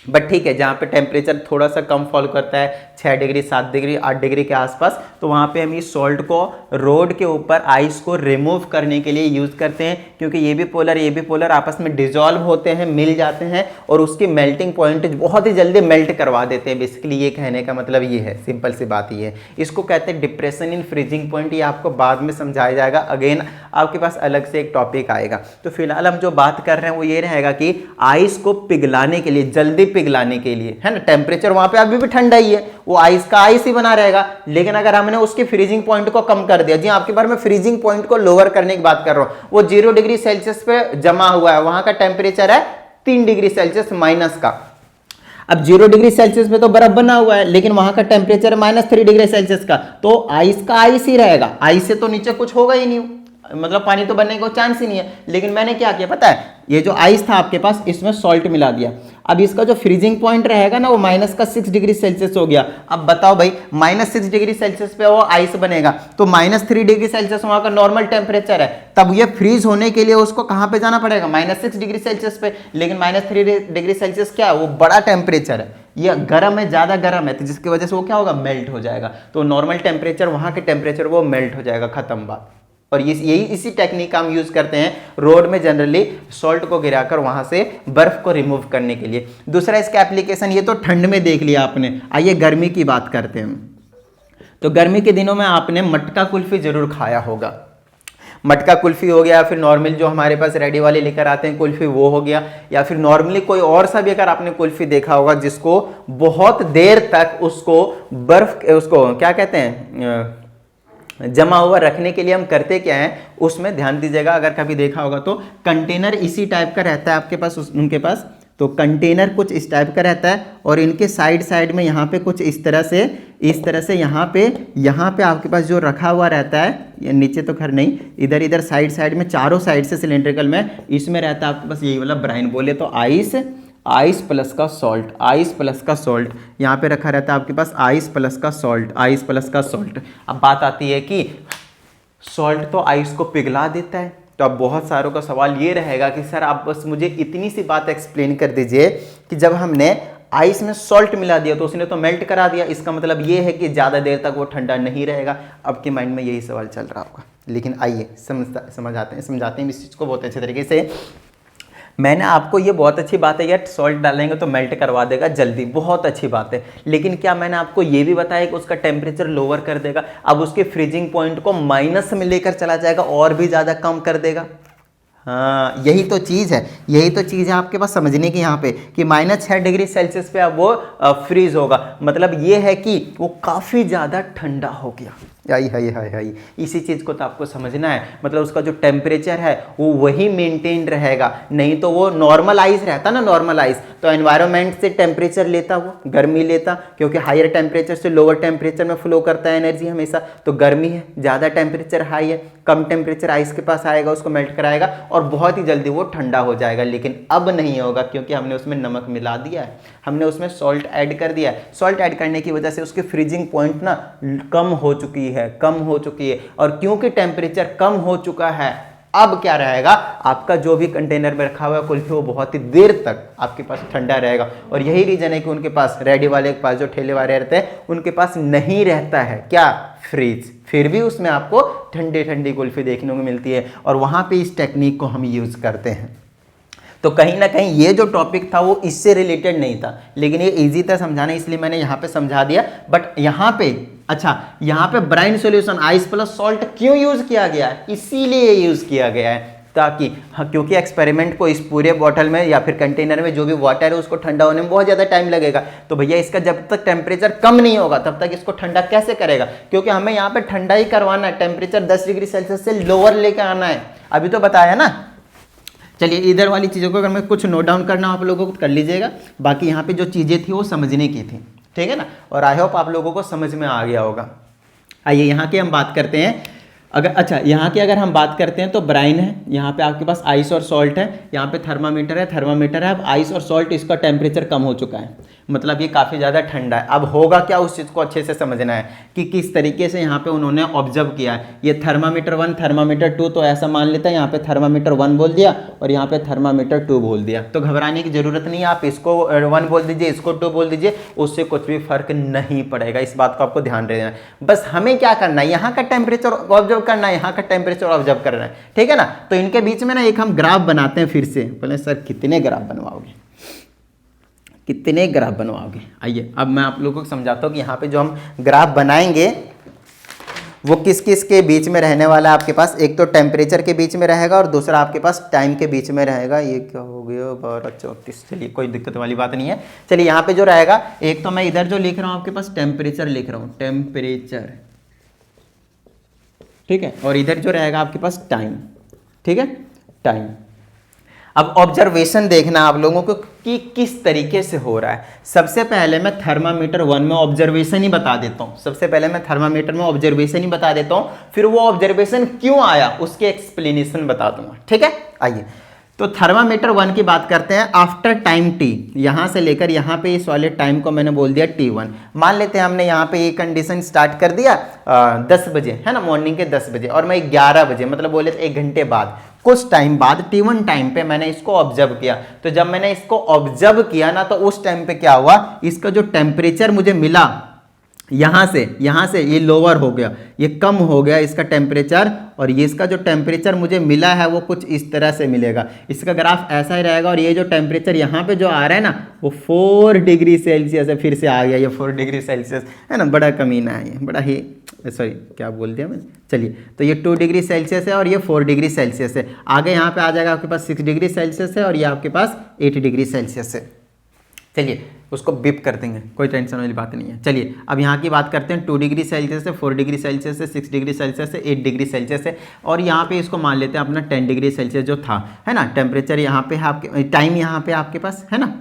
बट ठीक है, जहाँ पे टेम्परेचर थोड़ा सा कम फॉलो करता है 6 डिग्री 7 डिग्री 8 डिग्री के आसपास, तो वहाँ पे हम इस सॉल्ट को रोड के ऊपर आइस को रिमूव करने के लिए यूज़ करते हैं, क्योंकि ये भी पोलर आपस में डिजॉल्व होते हैं, मिल जाते हैं और उसकी मेल्टिंग पॉइंट बहुत ही जल्दी मेल्ट करवा देते हैं। बेसिकली ये कहने का मतलब ये है, सिंपल सी बात ये है। इसको कहते हैं डिप्रेशन इन फ्रीजिंग पॉइंट, ये आपको बाद में समझाया जाएगा, अगेन आपके पास अलग से एक टॉपिक आएगा। तो फिलहाल हम जो बात कर रहे हैं वो ये रहेगा कि आइस को पिघलाने के लिए, जल्दी पिघलाने के लिए, है ना, टेम्परेचर वहां पे अभी भी ठंडा ही है, वो आइस का आइस ही बना रहेगा, लेकिन अगर हमने उसके फ्रीजिंग पॉइंट को कम कर दिया, जी आपके बार में फ्रीजिंग पॉइंट को लोअर करने की बात कर रहा हूं, वो 0 डिग्री सेल्सियस पे जमा हुआ है, वहां का टेम्परेचर है 3 डिग्री सेल्सियस माइनस का। अब 0 डिग्री सेल्सियस पे तो बर्फ बना हुआ है, लेकिन वहां का टेम्परेचर है -3 डिग्री सेल्सियस का, तो आइस का आइस ही रहेगा, आइस से तो नीचे कुछ होगा ही नहीं, मतलब पानी तो बनने का चांस ही नहीं है। लेकिन मैंने क्या किया पता है, ये जो आइस था आपके पास, इसमें सॉल्ट मिला दिया। अब इसका जो फ्रीजिंग पॉइंट रहेगा ना वो -6 डिग्री सेल्सियस हो गया। अब बताओ भाई, -6 डिग्री सेल्सियस पे वो आइस बनेगा, तो -3 डिग्री सेल्सियस वहां का नॉर्मल टेम्परेचर है, तब ये फ्रीज होने के लिए उसको कहां पे जाना पड़ेगा? -6 डिग्री सेल्सियस पे। लेकिन -3 डिग्री सेल्सियस क्या है? वो बड़ा टेम्परेचर है, ये गर्म है, ज्यादा गर्म है, तो जिसकी वजह से वो क्या होगा? मेल्ट हो जाएगा। तो नॉर्मल टेम्परेचर, वहां के टेम्परेचर वो मेल्ट हो जाएगा, खत्म बात। और यही इसी टेक्निक का हम यूज करते हैं रोड में जनरली, सॉल्ट को गिराकर वहां से बर्फ को रिमूव करने के लिए। दूसरा इसका एप्लीकेशन, ये तो ठंड में देख लिया आपने, आइए गर्मी की बात करते हैं। तो गर्मी के दिनों में आपने मटका कुल्फी जरूर खाया होगा। मटका कुल्फी हो गया, फिर नॉर्मल जो हमारे पास रेडी वाले लेकर आते हैं कुल्फी, वो हो गया, या फिर नॉर्मली कोई और सा भी अगर आपने कुल्फी देखा होगा जिसको बहुत देर तक उसको बर्फ, उसको क्या कहते हैं, जमा हुआ रखने के लिए हम करते क्या है, उसमें ध्यान दीजिएगा, अगर कभी देखा होगा तो कंटेनर इसी टाइप का रहता है आपके पास, उनके पास तो कंटेनर कुछ इस टाइप का रहता है, और इनके साइड में यहाँ पे कुछ इस तरह से यहाँ पे आपके पास जो रखा हुआ रहता है, ये नीचे तो खैर नहीं, इधर साइड में, चारों साइड से सिलेंड्रिकल में, इसमें रहता है आपके पास यही वाला ब्राइन, बोले तो आइस प्लस का सॉल्ट, यहाँ पे रखा रहता है आपके पास आइस प्लस का सॉल्ट। अब बात आती है कि सॉल्ट तो आइस को पिघला देता है, तो अब बहुत सारों का सवाल ये रहेगा कि सर आप बस मुझे इतनी सी बात एक्सप्लेन कर दीजिए कि जब हमने आइस में सॉल्ट मिला दिया तो उसने तो मेल्ट करा दिया, इसका मतलब ये है कि ज़्यादा देर तक वो ठंडा नहीं रहेगा। आपके माइंड में यही सवाल चल रहा होगा, लेकिन आइए समझाते हैं इस चीज़ को बहुत अच्छे तरीके से। मैंने आपको ये बहुत अच्छी बात है यार, सॉल्ट डालेंगे तो मेल्ट करवा देगा जल्दी, बहुत अच्छी बात है, लेकिन क्या मैंने आपको ये भी बताया कि उसका टेम्परेचर लोअर कर देगा? अब उसके फ्रीजिंग पॉइंट को माइनस में लेकर चला जाएगा और भी ज़्यादा कम कर देगा। हाँ, यही तो चीज़ है आपके पास समझने की यहाँ पे, कि -6 डिग्री सेल्सियस पे अब वो फ्रीज होगा, मतलब ये है कि वो काफ़ी ज़्यादा ठंडा हो गया। हाय, इसी चीज़ को तो आपको समझना है, मतलब उसका जो टेम्परेचर है वो वही मेंटेन रहेगा, नहीं तो वो नॉर्मल आइस रहता ना, नॉर्मल आइस तो एनवायरनमेंट से टेम्परेचर लेता, वो गर्मी लेता, क्योंकि हायर टेम्परेचर से लोअर टेम्परेचर में फ्लो करता है एनर्जी हमेशा, तो गर्मी है, ज़्यादा टेम्परेचर हाई है, कम टेम्परेचर आइस के पास आएगा, उसको मेल्ट कराएगा और बहुत ही जल्दी वो ठंडा हो जाएगा। लेकिन अब नहीं होगा, क्योंकि हमने उसमें नमक मिला दिया है, हमने उसमें सॉल्ट ऐड कर दिया है। सॉल्ट ऐड करने की वजह से उसकी फ्रीजिंग पॉइंट ना कम हो चुकी है, और क्योंकि टेम्परेचर कम हो चुका है, अब क्या रहेगा, आपका जो भी कंटेनर में रखा हुआ है कुल्फी वो बहुत ही देर तक आपके पास ठंडा रहेगा। और यही रीजन है कि उनके पास, रेडी वाले के पास, जो ठेले वाले रहते हैं उनके पास नहीं रहता है क्या, फ्रीज, फिर भी उसमें आपको ठंडी कुल्फी देखने को मिलती है, और वहां पे इस टेक्निक को हम यूज करते हैं। तो कहीं ना कहीं ये जो टॉपिक था वो इससे रिलेटेड नहीं था, लेकिन ये इजी था समझाना, इसलिए मैंने यहाँ पे समझा दिया। बट यहाँ पे brine solution ice plus salt क्यों यूज किया गया है, इसीलिए यूज किया गया है ताकि, क्योंकि एक्सपेरिमेंट को इस पूरे बॉटल में या फिर कंटेनर में जो भी वाटर है उसको ठंडा होने में बहुत ज़्यादा टाइम लगेगा, तो भैया इसका जब तक टेम्परेचर कम नहीं होगा तब तक इसको ठंडा कैसे करेगा, क्योंकि हमें यहाँ पे ठंडा ही करवाना है, टेम्परेचर 10 डिग्री सेल्सियस से लोअर लेकर आना है, अभी तो बताया ना। चलिए इधर वाली चीज़ों को अगर मैं कुछ नोट डाउन करना आप लोगों को कर लीजिएगा, बाकी यहाँ पे जो चीज़ें थी वो समझने की थी, ठीक है ना, और आई होप आप लोगों को समझ में आ गया होगा। आइए यहाँ की हम बात करते हैं अगर अच्छा यहाँ की अगर हम बात करते हैं तो ब्राइन है, यहाँ पे आपके पास आइस और सॉल्ट है, यहाँ पे थर्मामीटर है। अब आइस और सॉल्ट इसका टेम्परेचर कम हो चुका है, मतलब ये काफ़ी ज़्यादा ठंडा है। अब होगा क्या, उस चीज़ को अच्छे से समझना है कि किस तरीके से यहाँ पे उन्होंने ऑब्जर्व किया है। ये थर्मामीटर 1 थर्मामीटर 2, तो ऐसा मान लेता है यहाँ पे थर्मामीटर 1 बोल दिया और यहाँ पे थर्मामीटर 2 बोल दिया, तो घबराने की जरूरत नहीं है। आप इसको 1 बोल दीजिए, इसको 2 बोल दीजिए, उससे कुछ भी फर्क नहीं पड़ेगा। इस बात को आपको ध्यान देना है। बस हमें क्या करना है, यहाँ का टेम्परेचर ऑब्जर्व करना है, यहाँ का टेम्परेचर ऑब्जर्व करना है, ठीक है ना। तो इनके बीच में ना एक हम ग्राफ बनाते हैं फिर से। बोले सर कितने ग्राफ बनवाओगे, कितने ग्राफ बनवाओगे? आइए अब मैं आप लोगों को समझाता हूँ कि यहाँ पे जो हम ग्राफ बनाएंगे वो किस किस के बीच में रहने वाला है आपके पास। एक तो टेम्परेचर के बीच में रहेगा और दूसरा आपके पास टाइम के बीच में रहेगा। ये क्या हो गया 12:34, चलिए कोई दिक्कत वाली बात नहीं है। चलिए यहाँ पे जो रहेगा, एक तो मैं इधर जो लिख रहा हूँ आपके पास टेम्परेचर लिख रहा हूँ, टेम्परेचर, ठीक है, और इधर जो रहेगा आपके पास टाइम, ठीक है, टाइम। अब ऑब्जर्वेशन देखना आप लोगों को कि किस तरीके से हो रहा है। सबसे पहले मैं थर्मामीटर 1 में ऑब्जर्वेशन ही बता देता हूं, सबसे पहले मैं थर्मामीटर में ऑब्जर्वेशन ही बता देता हूं, फिर वो ऑब्जर्वेशन क्यों आया उसके एक्सप्लेनेशन बता दूंगा, ठीक है। आइए तो थर्मामीटर 1 की बात करते हैं। आफ्टर टाइम टी, यहां से लेकर यहां पे इस वाले टाइम को मैंने बोल दिया T1। मान लेते हैं हमने यहां पे ये कंडीशन स्टार्ट कर दिया 10 बजे, है ना, मॉर्निंग के 10 बजे, और मैं 11 बजे, मतलब बोले 1 घंटे बाद, कुछ टाइम बाद T1 टाइम पे मैंने इसको ऑब्जर्व किया। तो जब मैंने इसको ऑब्जर्व किया ना, तो उस टाइम पे क्या हुआ, इसका जो टेम्परेचर मुझे मिला यहाँ से ये लोअर हो गया, ये कम हो गया इसका टेम्परेचर, और ये इसका जो टेम्परेचर मुझे मिला है वो कुछ इस तरह से मिलेगा। इसका ग्राफ ऐसा ही रहेगा, और ये जो टेम्परेचर यहाँ पे जो आ रहा है ना वो 4 डिग्री सेल्सियस है। फिर से आ गया ये 4 डिग्री सेल्सियस, है ना, बड़ा कमीना है ये, बड़ा ही, सॉरी क्या बोल दिया मैं। चलिए तो ये 2 डिग्री सेल्सियस है और ये 4 डिग्री सेल्सियस है। आगे यहाँ पे आ जाएगा आपके पास 6 डिग्री सेल्सियस है, और ये आपके पास 8 डिग्री सेल्सियस है। चलिए उसको बिप कर देंगे, कोई टेंशन वाली बात नहीं है। चलिए अब यहाँ की बात करते हैं। 2 डिग्री सेल्सियस से 4 डिग्री सेल्सियस से 6 डिग्री सेल्सियस से 8 डिग्री सेल्सियस है, और यहाँ पे इसको मान लेते हैं अपना 10 डिग्री सेल्सियस जो था, है ना। टेम्परेचर यहाँ पे है आपके, टाइम यहाँ पे आपके पास, है ना,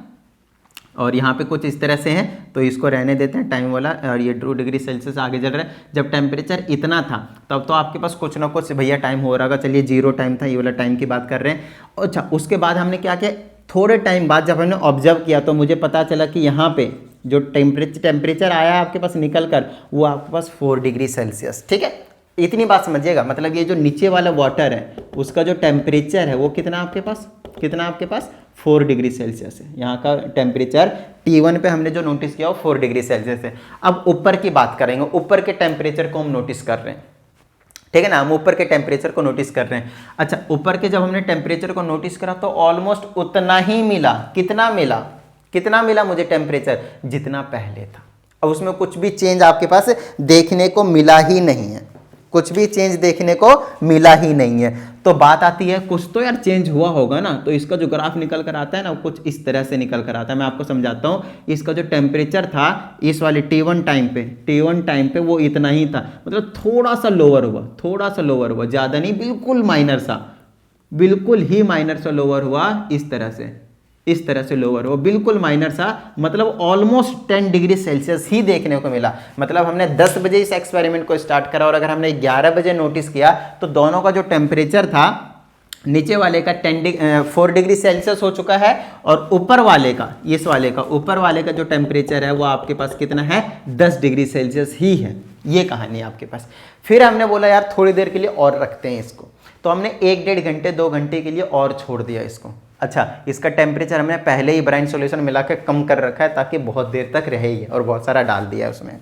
और यहाँ पे कुछ इस तरह से है, तो इसको रहने देते हैं टाइम वाला। और ये 2 डिग्री सेल्सियस आगे चल रहा है। जब टेम्परेचर इतना था तब तो आपके पास कुछ ना कुछ भैया टाइम हो रहा था। चलिए 0 टाइम था, ये वाला टाइम की बात कर रहे हैं। अच्छा उसके बाद हमने क्या किया, थोड़े टाइम बाद जब हमने ऑब्जर्व किया तो मुझे पता चला कि यहाँ पे जो टेम्परेचर आया है आपके पास निकल कर, वो आपके पास 4 डिग्री सेल्सियस, ठीक है। इतनी बात समझिएगा, मतलब ये जो नीचे वाला वाटर है उसका जो टेम्परेचर है वो कितना आपके पास 4 डिग्री सेल्सियस है। यहाँ का टेम्परेचर T1 पे हमने जो नोटिस किया वो 4 डिग्री सेल्सियस है। अब ऊपर की बात करेंगे, ऊपर के टेम्परेचर को हम नोटिस कर रहे हैं, ठीक है ना, हम ऊपर के टेम्परेचर को नोटिस कर रहे हैं। अच्छा ऊपर के जब हमने टेम्परेचर को नोटिस करा तो ऑलमोस्ट उतना ही मिला। कितना मिला मुझे टेम्परेचर, जितना पहले था। अब उसमें कुछ भी चेंज आपके पास देखने को मिला ही नहीं है, कुछ भी चेंज देखने को मिला ही नहीं है। तो बात आती है कुछ तो यार चेंज हुआ होगा ना। तो इसका जो ग्राफ निकल कर आता है ना वो कुछ इस तरह से निकल कर आता है। मैं आपको समझाता हूँ। इसका जो टेम्परेचर था इस वाले T1 टाइम पे वो इतना ही था, मतलब थोड़ा सा लोअर हुआ, ज़्यादा नहीं, बिल्कुल ही माइनर सा लोअर हुआ, इस तरह से लोअर हो, बिल्कुल माइनर सा, मतलब ऑलमोस्ट 10 डिग्री सेल्सियस ही देखने को मिला। मतलब हमने 10 बजे इस एक्सपेरिमेंट को स्टार्ट करा और अगर हमने 11 बजे नोटिस किया तो दोनों का जो टेम्परेचर था नीचे वाले का 4 डिग्री सेल्सियस हो चुका है, और ऊपर वाले का जो टेम्परेचर है वो आपके पास कितना है, 10 डिग्री सेल्सियस ही है। ये कहानी है आपके पास। फिर हमने बोला यार थोड़ी देर के लिए और रखते हैं इसको, तो हमने 1-1.5 घंटे 2 घंटे के लिए और छोड़ दिया इसको। अच्छा इसका टेम्परेचर हमने पहले ही ब्राइन सॉल्यूशन मिला के कम कर रखा है ताकि बहुत देर तक रहे ही, और बहुत सारा डाल दिया है उसमें।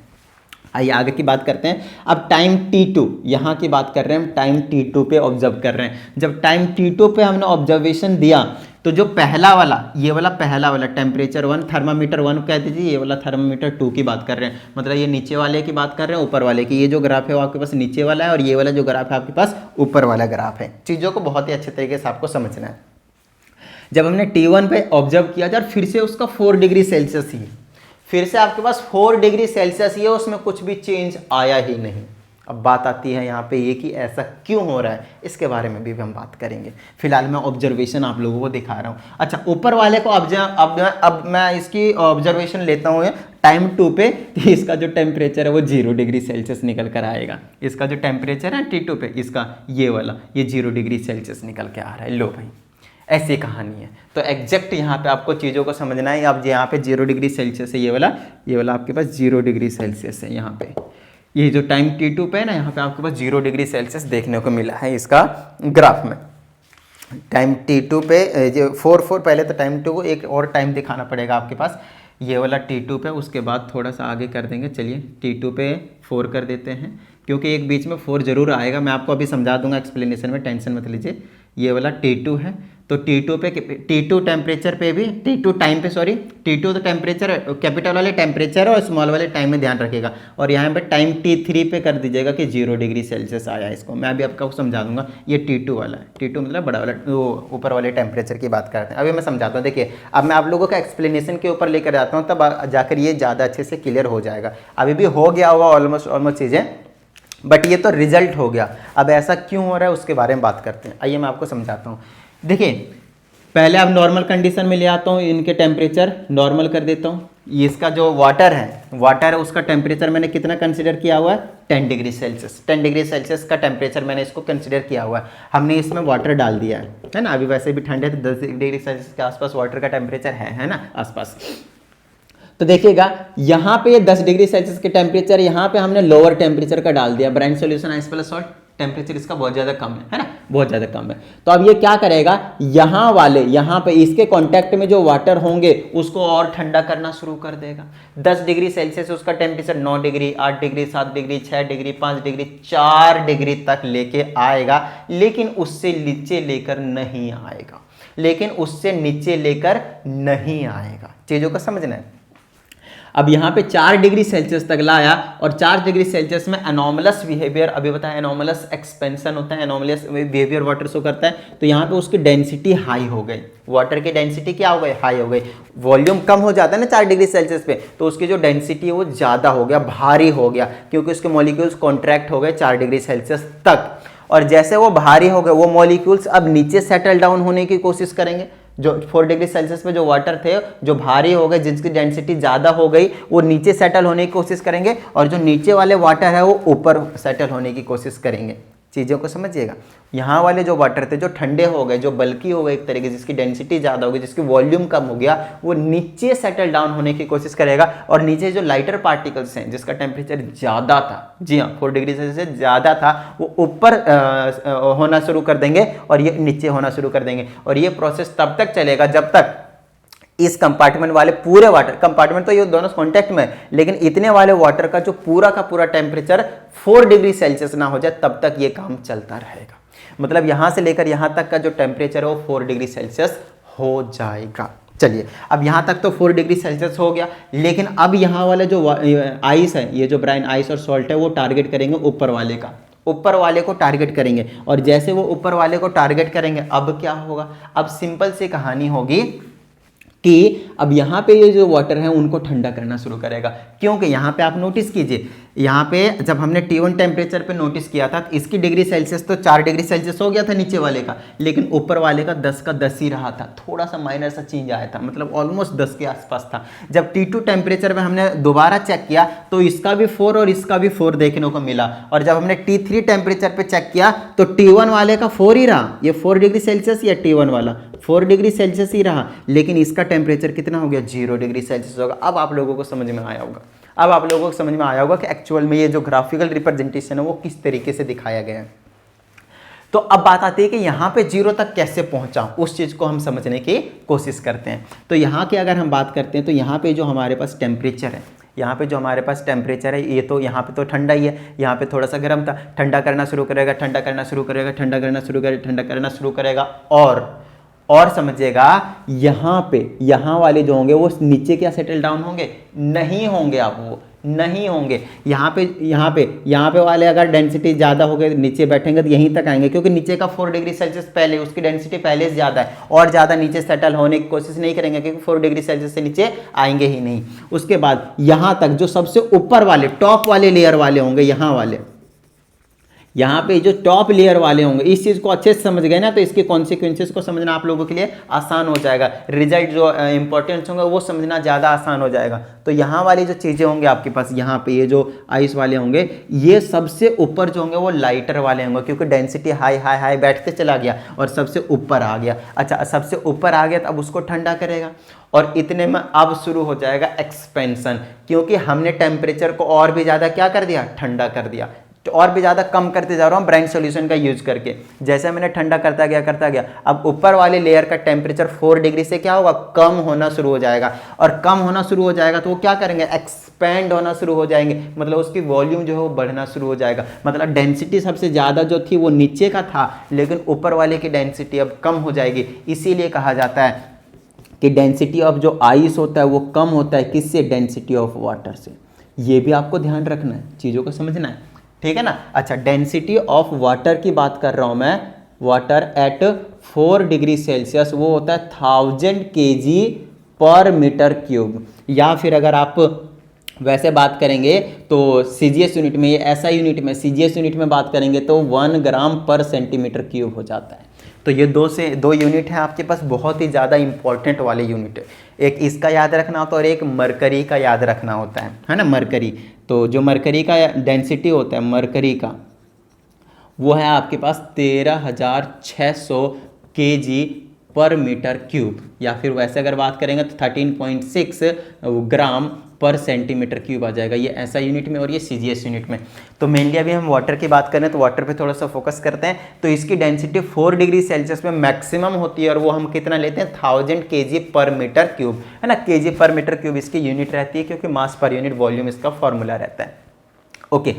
आइए आगे की बात करते हैं। अब टाइम T2, यहाँ की बात कर रहे हैं हम, टाइम T2 पे ऑब्जर्व कर रहे हैं। जब टाइम T2 पे हमने ऑब्जर्वेशन दिया तो जो पहला वाला टेम्परेचर 1, थर्मामीटर 1 कह दीजिए, ये वाला थर्मामीटर 2 की बात कर रहे हैं। मतलब ये नीचे वाले की बात कर रहे हैं, ऊपर वाले की। ये जो ग्राफ है वो आपके पास नीचे वाला है, और ये वाला जो ग्राफ है आपके पास ऊपर वाला ग्राफ है। चीज़ों को बहुत ही अच्छे तरीके से आपको समझना है। जब हमने T1 पे ऑब्जर्व किया यार, फिर से उसका 4 डिग्री सेल्सियस ही है, फिर से आपके पास 4 डिग्री सेल्सियस ही है, उसमें कुछ भी चेंज आया ही नहीं। अब बात आती है यहाँ पे ये कि ऐसा क्यों हो रहा है, इसके बारे में भी हम बात करेंगे। फिलहाल मैं ऑब्जर्वेशन आप लोगों को दिखा रहा हूँ। अच्छा ऊपर वाले को अब मैं इसकी ऑब्जर्वेशन लेता हूँ टाइम 2 पे, तो इसका जो टेम्परेचर है वो 0 डिग्री सेल्सियस निकल कर आएगा। इसका जो टेम्परेचर है T2 पे, इसका ये वाला, ये 0 डिग्री सेल्सियस निकल के आ रहा है। लो भाई, ऐसी कहानी है। तो एग्जैक्ट यहाँ पे आपको चीज़ों को समझना है। अब यहाँ पे 0 डिग्री सेल्सियस है, ये वाला आपके पास 0 डिग्री सेल्सियस है। यहाँ पे ये जो टाइम T2 पे है ना, यहाँ पे आपके पास 0 डिग्री सेल्सियस देखने को मिला है इसका ग्राफ में। टाइम T2 पे जो 4 पहले तो टाइम 2 को एक और टाइम दिखाना पड़ेगा आपके पास, ये वाला T2 पे, उसके बाद थोड़ा सा आगे कर देंगे। चलिए T2 पे 4 कर देते हैं, क्योंकि एक बीच में 4 जरूर आएगा। मैं आपको अभी समझा दूंगा एक्सप्लेनेशन में, टेंशन मत लीजिए। ये वाला T2 है, तो T2 पे, T2 टेम्परेचर पे भी, T2 टाइम पे, सॉरी T2 तो टेम्परेचर, कैपिटल वाले टेम्परेचर और स्मॉल वाले टाइम में ध्यान रखिएगा। और यहाँ पे टाइम T3 पे कर दीजिएगा कि 0 डिग्री सेल्सियस आया। इसको मैं अभी आपको समझा दूंगा। ये T2 वाला है, T2 मतलब बड़ा वाला, वो ऊपर वाले टेम्परेचर की बात करते हैं। अभी मैं समझाता हूँ। देखिए, अब मैं आप लोगों का एक्सप्लेनेशन के ऊपर लेकर जाता हूँ, तब जाकर ये ज़्यादा अच्छे से क्लियर हो जाएगा। अभी भी हो गया होगा ऑलमोस्ट चीज़ें, बट ये तो रिजल्ट हो गया। अब ऐसा क्यों हो रहा है उसके बारे में बात करते हैं। आइए मैं आपको समझाता हूँ। देखिए, पहले अब नॉर्मल कंडीशन में ले आता हूँ, इनके टेम्परेचर नॉर्मल कर देता हूँ। इसका जो वाटर है उसका टेम्परेचर मैंने कितना कंसीडर किया हुआ है, 10 डिग्री सेल्सियस। 10 डिग्री सेल्सियस का टेम्परेचर मैंने इसको कंसीडर किया हुआ है। हमने इसमें वाटर डाल दिया है ना। अभी वैसे भी ठंड है, तो 10 डिग्री सेल्सियस के आसपास वाटर का टेम्परेचर है ना आसपास। तो देखिएगा, यहाँ पे 10 डिग्री सेल्सियस के टेम्परेचर, यहाँ पे हमने लोअर टेम्परेचर का डाल दिया। Brine solution ice plus salt, temperature इसका बहुत ज़्यादा कम है ना, बहुत ज़्यादा कम है। तो अब ये क्या करेगा, यहाँ पे इसके कांटेक्ट में जो वाटर होंगे उसको और ठंडा करना शुरू कर देगा। 10 डिग्री सेल्सियस उसका temperature 9 degree, 8 degree, 7 degree, 6 degree, 5 degree, 4 degree तक लेके आएगा। लेकिन उससे नीचे लेकर नहीं आएगा। चीज़ों को समझना है। अब यहाँ पे 4 डिग्री सेल्सियस तक लाया, और 4 डिग्री सेल्सियस में एनोमलस बिहेवियर, अभी बताया एनोमलस एक्सपेंशन होता है, एनोमलस बिहेवियर वाटर शो करता है। तो यहाँ पे उसकी डेंसिटी हाई हो गई, वाटर की डेंसिटी क्या हो गई, हाई हो गई। वॉल्यूम कम हो जाता है ना 4 डिग्री सेल्सियस पे, तो उसकी जो डेंसिटी है वो ज़्यादा हो गया, भारी हो गया, क्योंकि उसके मॉलिक्यूल्स कॉन्ट्रैक्ट हो गए 4 डिग्री सेल्सियस तक। और जैसे वो भारी हो गए, वो मॉलिक्यूल्स अब नीचे सेटल डाउन होने की कोशिश करेंगे। जो 4 डिग्री सेल्सियस पे जो वाटर थे, जो भारी हो गए, जिसकी डेंसिटी ज़्यादा हो गई, वो नीचे सेटल होने की कोशिश करेंगे, और जो नीचे वाले वाटर है वो ऊपर सेटल होने की कोशिश करेंगे। चीज़ों को समझिएगा। यहाँ वाले जो वाटर थे, जो ठंडे हो गए, जो बल्की हो गए एक तरीके से, जिसकी डेंसिटी ज़्यादा हो गई, जिसकी वॉल्यूम कम हो गया, वो नीचे सेटल डाउन होने की कोशिश करेगा। और नीचे जो लाइटर पार्टिकल्स हैं, जिसका टेम्परेचर ज़्यादा था, जी हाँ 4 डिग्री सेल्सियस से ज़्यादा था, वो ऊपर होना शुरू कर देंगे और ये नीचे होना शुरू कर देंगे। और ये प्रोसेस तब तक चलेगा जब तक इस कंपार्टमेंट वाले पूरे वाटर, कंपार्टमेंट तो ये दोनों कांटेक्ट में, लेकिन इतने वाले वाटर का जो पूरा का पूरा टेम्परेचर 4 डिग्री सेल्सियस ना हो जाए, तब तक ये काम चलता रहेगा। मतलब यहां से लेकर यहां तक का जो टेम्परेचर है वो 4 डिग्री सेल्सियस हो जाएगा। चलिए, अब यहां तक तो 4 डिग्री सेल्सियस हो गया, लेकिन अब यहां वाला जो आइस है, ये जो ब्राइन आइस और सॉल्ट है, वो टारगेट करेंगे ऊपर वाले को टारगेट करेंगे। और जैसे वो ऊपर वाले को टारगेट करेंगे, अब क्या होगा, अब सिंपल सी कहानी होगी कि अब यहाँ पे ये जो वाटर है उनको ठंडा करना शुरू करेगा। क्योंकि यहाँ पे आप नोटिस कीजिए, यहाँ पे जब हमने T1 टेम्परेचर पे नोटिस किया था, तो इसकी डिग्री सेल्सियस तो 4 डिग्री सेल्सियस हो गया था नीचे वाले का, लेकिन ऊपर वाले का 10 का 10 ही रहा था। थोड़ा सा माइनर सा चेंज आया था, मतलब ऑलमोस्ट 10 के आसपास था। जब T2 टेम्परेचर में हमने दोबारा चेक किया, तो इसका भी 4 और इसका भी 4 देखने को मिला। और जब हमने T3 टेम्परेचर पे चेक किया, तो T1 वाले का 4 ही रहा। ये 4 डिग्री सेल्सियस या T1 वाला 4 डिग्री सेल्सियस ही रहा, लेकिन इसका टेम्परेचर कितना हो गया, 0 डिग्री सेल्सियस होगा। अब आप लोगों को समझ में आया होगा कि एक्चुअल में ये जो ग्राफिकल रिप्रेजेंटेशन है वो किस तरीके से दिखाया गया है। तो अब बात आती है कि यहाँ पे 0 तक कैसे पहुंचा, उस चीज़ को हम समझने की कोशिश करते हैं। तो यहाँ की अगर हम बात करते हैं, तो यहाँ पे जो हमारे पास टेम्परेचर है, ये तो यहाँ पे तो ठंडा ही है, यहाँ पे थोड़ा सा गर्म था। ठंडा करना शुरू करेगा और समझिएगा, यहाँ वाले जो होंगे वो नीचे क्या सेटल डाउन होंगे, नहीं होंगे। अब वो नहीं होंगे। यहाँ पे वाले अगर डेंसिटी ज़्यादा हो गई, नीचे बैठेंगे तो यहीं तक आएंगे, क्योंकि नीचे का 4 डिग्री सेल्सियस पहले, उसकी डेंसिटी पहले से ज़्यादा है, और ज़्यादा नीचे सेटल होने की कोशिश नहीं करेंगे, क्योंकि 4 डिग्री सेल्सियस से नीचे आएंगे ही नहीं। उसके बाद यहाँ तक जो सबसे ऊपर वाले, टॉप वाले लेयर वाले होंगे, यहाँ पे जो टॉप लेयर वाले होंगे, इस चीज़ को अच्छे से समझ गए ना, तो इसके कॉन्सिक्वेंसेस को समझना आप लोगों के लिए आसान हो जाएगा। रिजल्ट जो इंपॉर्टेंस होंगे वो समझना ज़्यादा आसान हो जाएगा। तो यहाँ वाली जो चीज़ें होंगे आपके पास, यहाँ पे ये जो आइस वाले होंगे, ये सबसे ऊपर जो होंगे वो लाइटर वाले होंगे, क्योंकि डेंसिटी हाई हाई हाई बैठते चला गया और सबसे ऊपर आ गया। अच्छा, सबसे ऊपर आ गया तो अब उसको ठंडा करेगा, और इतने में अब शुरू हो जाएगा एक्सपेंशन, क्योंकि हमने टेम्परेचर को और भी ज़्यादा क्या कर दिया, ठंडा कर दिया। तो और भी ज़्यादा कम करते जा रहा हूँ ब्रांड सॉल्यूशन का यूज करके। जैसे मैंने ठंडा करता गया, अब ऊपर वाले लेयर का टेम्परेचर 4 डिग्री से क्या होगा, कम होना शुरू हो जाएगा। और कम होना शुरू हो जाएगा तो वो क्या करेंगे, एक्सपेंड होना शुरू हो जाएंगे, मतलब उसकी वॉल्यूम जो है वो बढ़ना शुरू हो जाएगा। मतलब डेंसिटी सबसे ज़्यादा जो थी वो नीचे का था, लेकिन ऊपर वाले की डेंसिटी अब कम हो जाएगी। इसीलिए कहा जाता है कि डेंसिटी ऑफ जो आइस होता है वो कम होता है, किससे, डेंसिटी ऑफ वाटर से। ये भी आपको ध्यान रखना है, चीज़ों को समझना है, ठीक है ना। अच्छा, डेंसिटी ऑफ वाटर की बात कर रहा हूं मैं, वाटर एट 4 डिग्री सेल्सियस वो होता है 1000 kg पर मीटर क्यूब। या फिर अगर आप वैसे बात करेंगे तो सीजीएस यूनिट में, ये ऐसा यूनिट में, सीजीएस यूनिट में बात करेंगे तो 1 ग्राम पर सेंटीमीटर क्यूब हो जाता है। तो ये दो यूनिट है आपके पास, बहुत ही ज़्यादा इंपॉर्टेंट वाले यूनिट है। एक इसका याद रखना होता है और एक मरकरी का याद रखना होता है ना। मरकरी, तो जो मरकरी का डेंसिटी होता है मरकरी का, वो है आपके पास 13,600 kg पर मीटर क्यूब। या फिर वैसे अगर बात करेंगे तो 13.6 ग्राम पर सेंटीमीटर क्यूब आ जाएगा, ये ऐसा यूनिट में और ये सीजीएस यूनिट में। तो मेनली अभी हम वाटर की बात करें तो वाटर पे थोड़ा सा फोकस करते हैं। तो इसकी डेंसिटी 4 डिग्री सेल्सियस में मैक्सिमम होती है, और वो हम कितना लेते हैं, 1000 kg पर मीटर क्यूब, है ना। केजी पर मीटर क्यूब इसकी यूनिट रहती है, क्योंकि मास पर यूनिट वॉल्यूम इसका फॉर्मूला रहता है। ओके,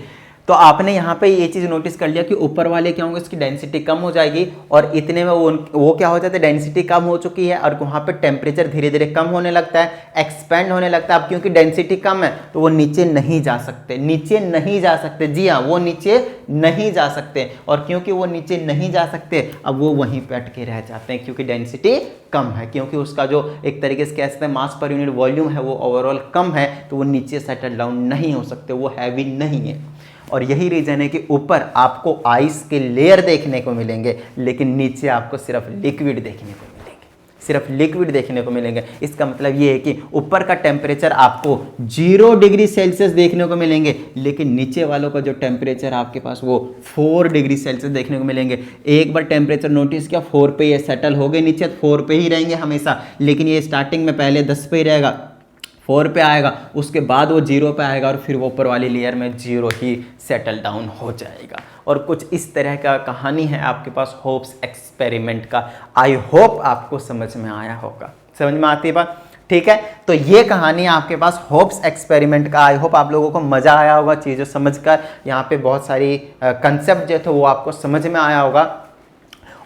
तो आपने यहाँ पे ये चीज़ नोटिस कर लिया कि ऊपर वाले क्या होंगे, इसकी डेंसिटी कम हो जाएगी, और इतने में वो क्या हो जाता है, डेंसिटी कम हो चुकी है, और वहाँ पे टेम्परेचर धीरे धीरे कम होने लगता है, एक्सपेंड होने लगता है। अब क्योंकि डेंसिटी कम है तो वो नीचे नहीं जा सकते, नीचे नहीं जा सकते, जी हाँ, वो नीचे नहीं जा सकते। और क्योंकि वो नीचे नहीं जा सकते, अब वो वहीं पे अटके रह जाते हैं, क्योंकि डेंसिटी कम है, क्योंकि उसका जो एक तरीके से कह सकते हैं मास पर यूनिट वॉल्यूम है वो ओवरऑल कम है, तो वो नीचे सेटल डाउन नहीं हो सकते, वो हैवी नहीं है। और यही रीजन है कि ऊपर आपको आइस के लेयर देखने को मिलेंगे, लेकिन नीचे आपको सिर्फ लिक्विड देखने को मिलेंगे, सिर्फ लिक्विड देखने को मिलेंगे। इसका मतलब ये है कि ऊपर का टेम्परेचर आपको 0 डिग्री सेल्सियस देखने को मिलेंगे, लेकिन नीचे वालों का जो टेम्परेचर आपके पास वो 4 डिग्री सेल्सियस देखने को मिलेंगे। एक बार टेम्परेचर नोटिस किया, 4 पे ये सेटल हो गए, नीचे 4 पे ही रहेंगे हमेशा, लेकिन ये स्टार्टिंग में पहले 10 पे ही रहेगा, 4 पे आएगा, उसके बाद वो 0 पे आएगा, और फिर वो ऊपर वाली लेयर में 0 ही सेटल डाउन हो जाएगा। और कुछ इस तरह का कहानी है आपके पास होप्स एक्सपेरिमेंट का। आई होप आपको समझ में आया होगा, समझ में आती है बात, ठीक है। तो ये कहानी आपके पास होप्स एक्सपेरिमेंट का। आई होप आप लोगों को मजा आया होगा चीज़ें समझकर। यहाँ पे बहुत सारी कंसेप्ट जो थे वो आपको समझ में आया होगा।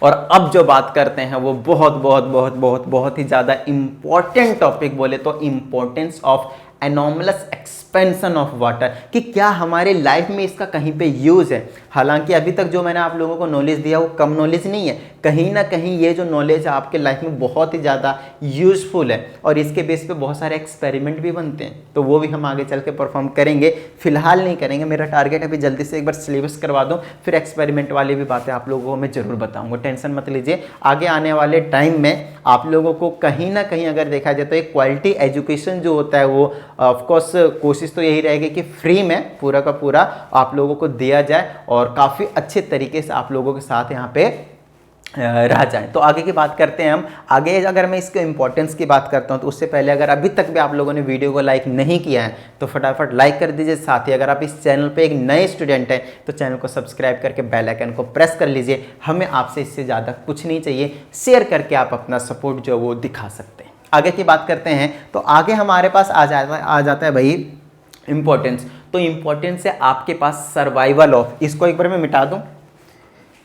और अब जो बात करते हैं वो बहुत बहुत बहुत बहुत बहुत ही ज़्यादा इंपॉर्टेंट टॉपिक, बोले तो importance of anomalous expansion of water, कि क्या हमारे लाइफ में इसका कहीं पे यूज़ है। हालांकि अभी तक जो मैंने आप लोगों को नॉलेज दिया वो कम नॉलेज नहीं है, कहीं ना कहीं ये जो नॉलेज है आपके लाइफ में बहुत ही ज़्यादा यूजफुल है, और इसके बेस पे बहुत सारे एक्सपेरिमेंट भी बनते हैं, तो वो भी हम आगे चल के परफॉर्म करेंगे। फिलहाल नहीं करेंगे, मेरा टारगेट अभी जल्दी से एक बार सिलेबस करवा दूँ, फिर एक्सपेरिमेंट वाली भी बातें आप लोगों को मैं ज़रूर बताऊँगा, टेंशन मत लीजिए। आगे आने वाले टाइम में आप लोगों को कहीं ना कहीं अगर देखा जाए तो एक क्वालिटी एजुकेशन जो होता है वो ऑफकोर्स कोशिश तो यही रहेगी कि फ्री में पूरा का पूरा आप लोगों को दिया जाए, और काफ़ी अच्छे तरीके से आप लोगों के साथ यहाँ पे रह जाए। तो आगे की बात करते हैं हम। आगे अगर मैं इसके इंपॉर्टेंस की बात करता हूं तो उससे पहले अगर अभी तक भी आप लोगों ने वीडियो को लाइक नहीं किया है तो फटाफट लाइक कर दीजिए। साथ ही अगर आप इस चैनल पे एक नए स्टूडेंट हैं तो चैनल को सब्सक्राइब करके बेल आइकन को प्रेस कर लीजिए। हमें आपसे इससे ज़्यादा कुछ नहीं चाहिए, शेयर करके आप अपना सपोर्ट जो वो दिखा सकते हैं। आगे की बात करते हैं तो आगे हमारे पास आ जाता है भाई इंपॉर्टेंस। तो इंपॉर्टेंस है आपके पास सर्वाइवल ऑफ, इसको एक बार मैं मिटा दूं,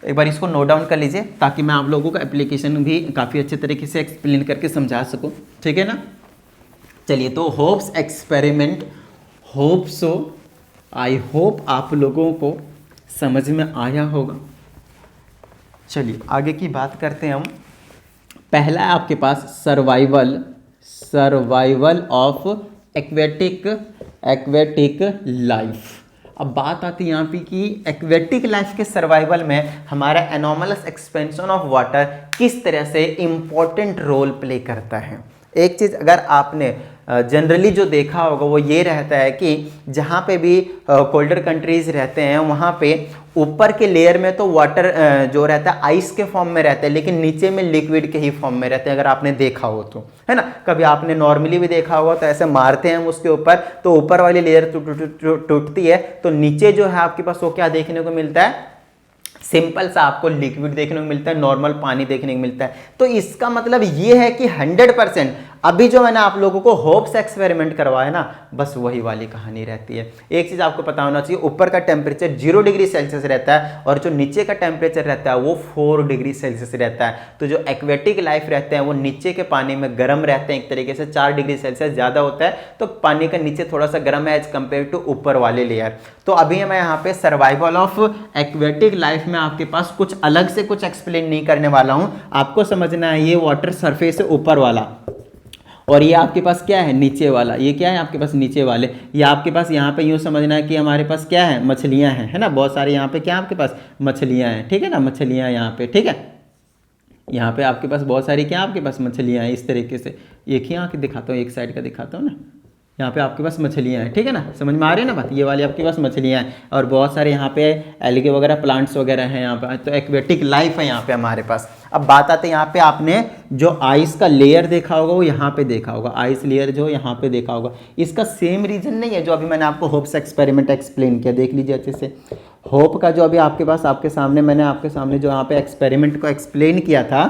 एक बार इसको नोट डाउन कर लीजिए ताकि मैं आप लोगों का एप्लीकेशन भी काफ़ी अच्छे तरीके से एक्सप्लेन करके समझा सकूं, ठीक है ना। चलिए, तो hopes experiment, hope so, I hope आप लोगों को समझ में आया होगा। चलिए आगे की बात करते हैं हम। पहला है आपके पास सर्वाइवल ऑफ एक्वेटिक लाइफ। अब बात आती है यहाँ पे कि एक्वेटिक लाइफ के सर्वाइवल में हमारा एनोमलस एक्सपेंशन ऑफ वाटर किस तरह से इम्पोर्टेंट रोल प्ले करता है। एक चीज़ अगर आपने जनरली जो देखा होगा वो ये रहता है कि जहाँ पे भी कोल्डर कंट्रीज रहते हैं वहाँ पे ऊपर के लेयर में तो वाटर जो रहता है आइस के फॉर्म में रहता है, लेकिन नीचे में लिक्विड के ही फॉर्म में रहते हैं। अगर आपने देखा हो तो, है ना, कभी आपने नॉर्मली भी देखा होगा तो ऐसे मारते हैं हम उसके ऊपर तो ऊपर वाली लेयर टूटती है तो नीचे जो है आपके पास वो क्या देखने को मिलता है, सिंपल सा आपको लिक्विड देखने को मिलता है, नॉर्मल पानी देखने को मिलता है। तो इसका मतलब ये है कि 100% अभी जो मैंने आप लोगों को होप्स एक्सपेरिमेंट करवाया ना, बस वही वाली कहानी रहती है। एक चीज आपको पता होना चाहिए, ऊपर का टेम्परेचर 0 डिग्री सेल्सियस रहता है और जो नीचे का टेम्परेचर रहता है वो 4 डिग्री सेल्सियस रहता है। तो जो एक्वेटिक लाइफ रहते हैं वो नीचे के पानी में गर्म रहते हैं, एक तरीके से 4 डिग्री सेल्सियस ज्यादा होता है तो पानी का नीचे थोड़ा सा गर्म है एज कम्पेयर टू ऊपर वाले लेयर। तो अभी मैं यहाँ पे सर्वाइवल ऑफ एक्वेटिक लाइफ में आपके पास कुछ अलग से कुछ एक्सप्लेन नहीं करने वाला हूँ। आपको समझना है ये वाटर सरफेस है ऊपर वाला और ये आपके पास क्या है नीचे वाला, ये क्या है आपके पास नीचे वाले, ये आपके पास यहाँ पे यूँ समझना है कि हमारे पास क्या है, मछलियाँ हैं, है ना, बहुत सारे यहाँ पे क्या आपके पास मछलियाँ हैं, ठीक है ना, मछलियाँ यहाँ पे, ठीक है, यहाँ पे आपके पास बहुत सारी क्या आपके पास मछलियाँ हैं। इस तरीके से एक ही आँख दिखाता हूँ, एक साइड का दिखाता हूँ ना, यहाँ पे आपके पास मछलियाँ हैं, ठीक है ना, समझ में आ रही है ना बात, ये वाली आपके पास मछलियाँ हैं और बहुत सारे यहाँ पे एल्गे वगैरह प्लांट्स वगैरह हैं यहाँ पे, तो एक्वेटिक लाइफ है यहाँ पे हमारे पास। अब बात आते हैं यहाँ पे आपने जो आइस का लेयर देखा होगा वो यहाँ पे देखा होगा, आइस लेयर जो यहाँ पे देखा होगा, इसका सेम रीजन नहीं है जो अभी मैंने आपको होप्स एक्सपेरिमेंट एक्सप्लेन किया। देख लीजिए अच्छे से, होप का जो अभी आपके पास आपके सामने मैंने आपके सामने जो यहाँ पे एक्सपेरिमेंट को एक्सप्लेन किया था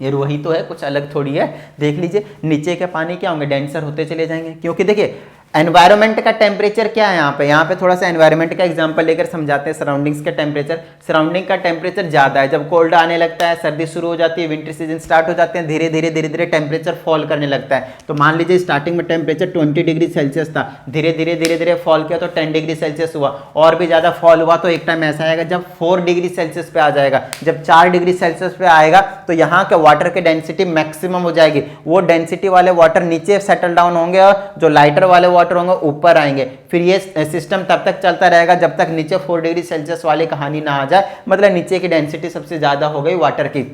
ये वही तो है, कुछ अलग थोड़ी है। देख लीजिए नीचे के पानी क्या होंगे, डेंसर होते चले जाएंगे, क्योंकि देखिए एनवायरनमेंट का टेम्परेचर क्या है यहाँ पे थोड़ा सा एनवायरनमेंट का एग्जांपल लेकर समझाते हैं। सराउंडिंग्स का टेम्परेचर, सराउंडिंग का टेम्परेचर ज्यादा है, जब कोल्ड आने लगता है, सर्दी शुरू हो जाती है, विंटर सीजन स्टार्ट हो जाते हैं, धीरे धीरे टेम्परेचर फॉल करने लगता है। तो मान लीजिए स्टार्टिंग में टेम्परेचर 20 डिग्री सेल्सियस था, धीरे धीरे फॉल किया तो 10 डिग्री सेल्सियस हुआ, और भी ज्यादा फॉल हुआ तो एक टाइम ऐसा आएगा जब 4 डिग्री सेल्सियस पे आ जाएगा। जब 4 डिग्री सेल्सियस पे आएगा तो यहाँ के वाटर की डेंसिटी मैक्सिमम हो जाएगी, वो डेंसिटी वाले वाटर नीचे सेटल डाउन होंगे और जो लाइटर वाले वाटर होंगे ऊपर आएंगे। फिर ये सिस्टम तब तक चलता रहेगा जब तक नीचे 4 डिग्री सेल्सियस वाली कहानी ना आ जाए, मतलब नीचे की डेंसिटी सबसे ज्यादा हो गई वाटर की।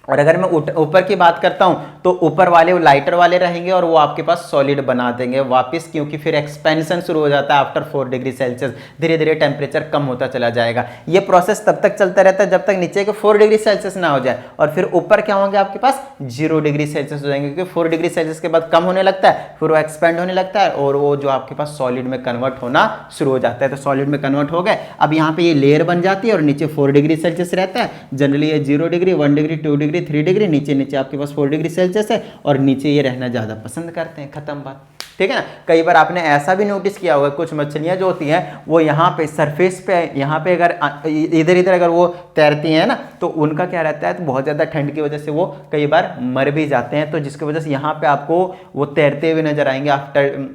और अगर मैं ऊपर की बात करता हूं तो ऊपर वाले वो लाइटर वाले रहेंगे और वो आपके पास सॉलिड बना देंगे वापस, क्योंकि फिर एक्सपेंशन शुरू हो जाता है आफ्टर 4 डिग्री सेल्सियस, धीरे धीरे टेम्परेचर कम होता चला जाएगा। ये प्रोसेस तब तक चलता रहता है जब तक नीचे के 4 डिग्री सेल्सियस ना हो जाए, और फिर ऊपर क्या होंगे आपके पास 0 डिग्री सेल्सियस हो जाएंगे, क्योंकि 4 डिग्री सेल्सियस के बाद कम होने लगता है, फिर वो एक्सपेंड होने लगता है और वो जो आपके पास सॉलिड में कन्वर्ट होना शुरू हो जाता है। तो सॉलिड में कन्वर्ट हो गए, अब यहाँ पे ये लेयर बन जाती है और नीचे 4 डिग्री सेल्सियस रहता है, जनरली ये 0 डिग्री 1 डिग्री 2 डिग्री 3 डिग्री, नीचे आपके पास 4 डिग्री सेल्सियस है और नीचे ये रहना ज्यादा पसंद करते हैं, खत्म बात, ठीक है ना। कई बार आपने ऐसा भी नोटिस किया होगा कुछ मछलियां जो होती हैं वो यहाँ पे सरफेस पे, यहाँ पे अगर इधर इधर अगर वो तैरती हैं ना तो उनका क्या रहता है, तो बहुत ज्यादा ठंड की वजह से वो कई बार मर भी जाते हैं, तो जिसकी वजह से यहाँ पे आपको वो तैरते हुए नजर आएंगे आफ्टर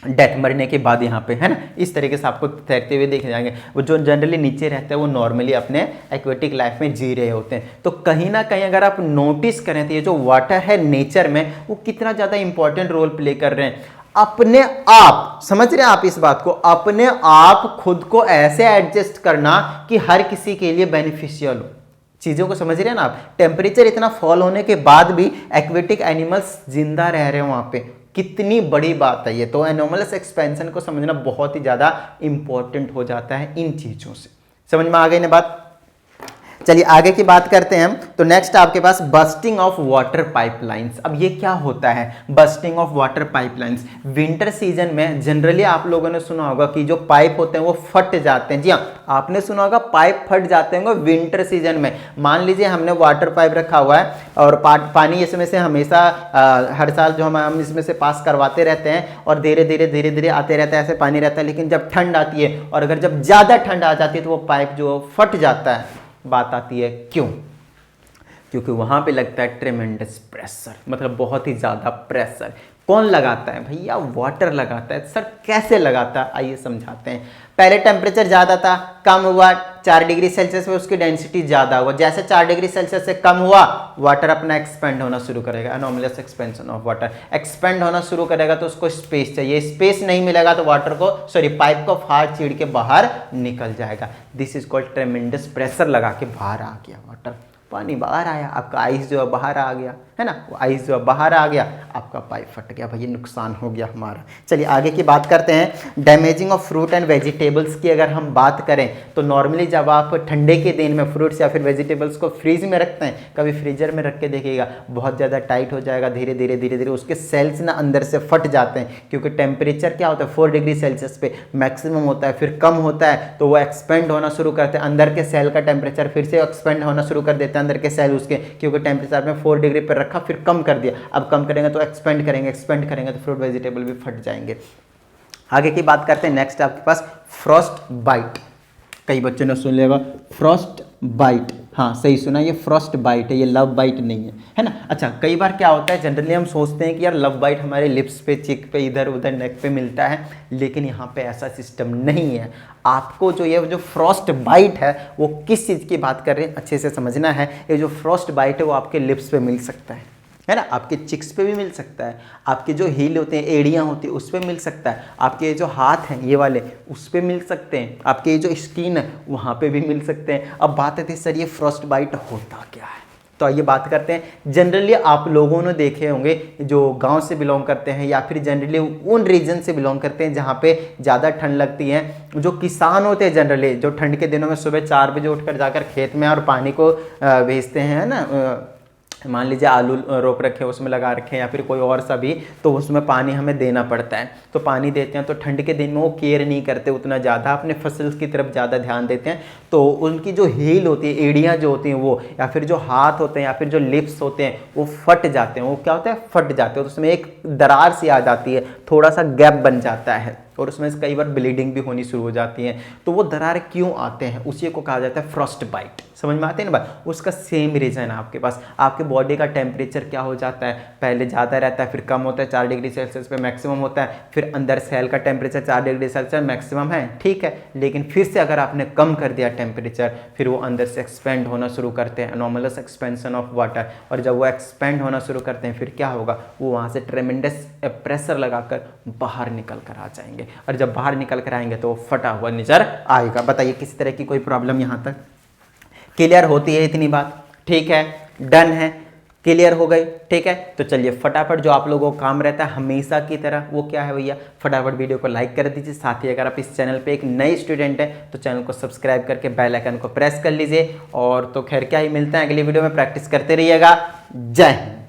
डेथ, मरने के बाद यहाँ पे, है ना, इस तरीके से आपको तैरते हुए देखे जाएंगे। वो जो जनरली नीचे रहते हैं वो नॉर्मली अपने एक्वेटिक लाइफ में जी रहे होते हैं। तो कहीं ना कहीं अगर आप नोटिस करें तो ये जो वाटर है नेचर में वो कितना ज़्यादा इंपॉर्टेंट रोल प्ले कर रहे हैं। अपने आप समझ रहे हैं आप इस बात को, अपने आप खुद को ऐसे एडजस्ट करना कि हर किसी के लिए बेनिफिशियल हो, चीज़ों को समझ रहे हैं ना आप। टेम्परेचर इतना फॉल होने के बाद भी एक्वेटिक एनिमल्स जिंदा रह रहे हैं वहाँ पे, कितनी बड़ी बात है ये। तो एनोमलस एक्सपेंशन को समझना बहुत ही ज़्यादा इंपॉर्टेंट हो जाता है इन चीज़ों से। समझ में आ गई ना बात। चलिए आगे की बात करते हैं। तो नेक्स्ट आपके पास बस्टिंग ऑफ वाटर पाइपलाइंस। अब ये क्या होता है busting of water pipelines? Winter season में जनरली आप लोगों ने सुना होगा कि जो पाइप होते हैं वो फट जाते हैं। जी हाँ, आपने सुना होगा पाइप फट जाते हैं विंटर सीजन में। मान लीजिए हमने वाटर पाइप रखा हुआ है और पानी इसमें से हमेशा हर साल जो हम इसमें से पास करवाते रहते हैं और धीरे धीरे आते रहता है, ऐसे पानी रहता है। लेकिन जब ठंड आती है और अगर जब ज़्यादा ठंड आ जाती है तो वो पाइप जो फट जाता है। बात आती है क्यों? क्योंकि वहां पे लगता है ट्रेमेंडस प्रेशर, मतलब बहुत ही ज्यादा प्रेशर। कौन लगाता है भैया? वाटर लगाता है। सर कैसे लगाता है? आइए समझाते हैं। पहले टेम्परेचर ज्यादा था, कम हुआ, 4 डिग्री सेल्सियस पे उसकी डेंसिटी ज़्यादा होगा, जैसे 4 डिग्री सेल्सियस से कम हुआ वाटर अपना एक्सपेंड होना शुरू करेगा, anomalous expansion of water, expand होना शुरू करेगा तो उसको स्पेस चाहिए, स्पेस नहीं मिलेगा तो वाटर को पाइप को फाड़ चीड़ के बाहर निकल जाएगा। दिस इज कॉल्ड ट्रेमेंडस प्रेशर लगा के बाहर आ गया वाटर, पानी बाहर आया, आपका आइस जो है बाहर आ गया, है ना, वो आइस जो है बाहर आ गया, आपका पाइप फट गया, भाई ये नुकसान हो गया हमारा। चलिए आगे की बात करते हैं। Damaging of fruit and vegetables की अगर हम बात करें तो नॉर्मली जब आप ठंडे के दिन में फ्रूट्स या फिर वेजिटेबल्स को फ्रीज में रखते हैं, कभी फ्रीजर में रख के देखिएगा बहुत ज़्यादा टाइट हो जाएगा, धीरे धीरे उसके सेल्स ना अंदर से फट जाते हैं, क्योंकि टेम्परेचर क्या होता है 4 डिग्री सेल्सियस पे मैक्सिमम होता है, फिर कम होता है तो वो एक्सपेंड होना शुरू करते हैं, अंदर के सेल का टेम्परेचर फिर से एक्सपेंड होना शुरू कर देते हैं अंदर के सेल उसके, क्योंकि टेम्परेचर में 4 डिग्री पर रखा फिर कम कर दिया, अब कम करेंगे तो एक्सपेंड करेंगे तो फ्रूट वेजिटेबल भी फट जाएंगे। आगे की बात करते हैं। नेक्स्ट आपके पास फ्रॉस्ट बाइट, कई बच्चों ने सुन लेगा फ्रॉस्ट बाइट, हाँ सही सुना, ये फ्रॉस्ट बाइट है, ये लव बाइट नहीं है ना। अच्छा, कई बार क्या होता है जनरली हम सोचते हैं कि यार लव बाइट हमारे लिप्स पे, चिक पे, इधर उधर नेक पे मिलता है, लेकिन यहाँ पे ऐसा सिस्टम नहीं है। आपको जो फ्रॉस्ट बाइट है वो किस चीज़ की बात कर रहे हैं अच्छे से समझना है। ये जो फ्रॉस्ट बाइट है वो आपके लिप्स पे मिल सकता है ना, आपके चिक्स पे भी मिल सकता है, आपके जो हील होते हैं, एड़ियाँ होती है उस पर मिल सकता है, आपके जो हाथ हैं ये वाले उस पर मिल सकते हैं, आपके जो स्किन है वहाँ पे भी मिल सकते हैं। अब बात है सर ये फ्रॉस्ट बाइट होता क्या है, तो आइए बात करते हैं। जनरली आप लोगों ने देखे होंगे जो गांव से बिलोंग करते हैं या फिर जनरली उन रीजन से बिलोंग करते हैं जहाँ पे ज़्यादा ठंड लगती है, जो किसान होते हैं जनरली जो ठंड के दिनों में सुबह 4 बजे उठकर जाकर खेत में और पानी को भेजते हैं ना, मान लीजिए आलू रोप रखे उसमें लगा रखे हैं या फिर कोई और सा भी, तो उसमें पानी हमें देना पड़ता है, तो पानी देते हैं तो ठंड के दिन में वो केयर नहीं करते उतना ज़्यादा, अपने फसल की तरफ ज़्यादा ध्यान देते हैं, तो उनकी जो हील होती है, एड़ियाँ जो होती हैं वो, या फिर जो हाथ होते हैं या फिर जो लिप्स होते हैं वो फट जाते हैं, वो क्या होता है फट जाते हैं, तो उसमें एक दरार सी आ जाती है, थोड़ा सा गैप बन जाता है और उसमें कई बार ब्लीडिंग भी होनी शुरू हो जाती है। तो वो दरार क्यों आते हैं उसी को कहा जाता है फ्रॉस्ट बाइट। समझ में आते हैं ना बात, उसका सेम रीज़न है आपके पास। आपके बॉडी का टेम्परेचर क्या हो जाता है, पहले ज़्यादा रहता है फिर कम होता है, 4 डिग्री सेल्सियस पे मैक्सिमम होता है, फिर अंदर सेल का टेम्परेचर 4 डिग्री सेल्सियस मैक्सिमम है, ठीक है, लेकिन फिर से अगर आपने कम कर दिया टेम्परेचर फिर वो अंदर से एक्सपेंड होना शुरू करते हैं, एनोमलस एक्सपेंशन ऑफ वाटर, और जब वो एक्सपेंड होना शुरू करते हैं फिर क्या होगा, वो वहाँ से ट्रेमेंडस प्रेशर लगाकर बाहर निकल कर आ जाएंगे, और जब बाहर निकल कर आएंगे तो वो फटा हुआ नजर आएगा। बताइए किसी तरह की कोई प्रॉब्लम यहाँ तक क्लियर होती है? इतनी बात ठीक है, डन है, क्लियर हो गई, ठीक है। तो चलिए फटाफट जो आप लोगों को काम रहता है हमेशा की तरह वो क्या है भैया, फटाफट वीडियो को लाइक कर दीजिए, साथ ही अगर आप इस चैनल पे एक नए स्टूडेंट हैं तो चैनल को सब्सक्राइब करके बेल आइकन को प्रेस कर लीजिए। और तो खैर क्या ही मिलते हैं अगली वीडियो में, प्रैक्टिस करते रहिएगा। जय हिंद।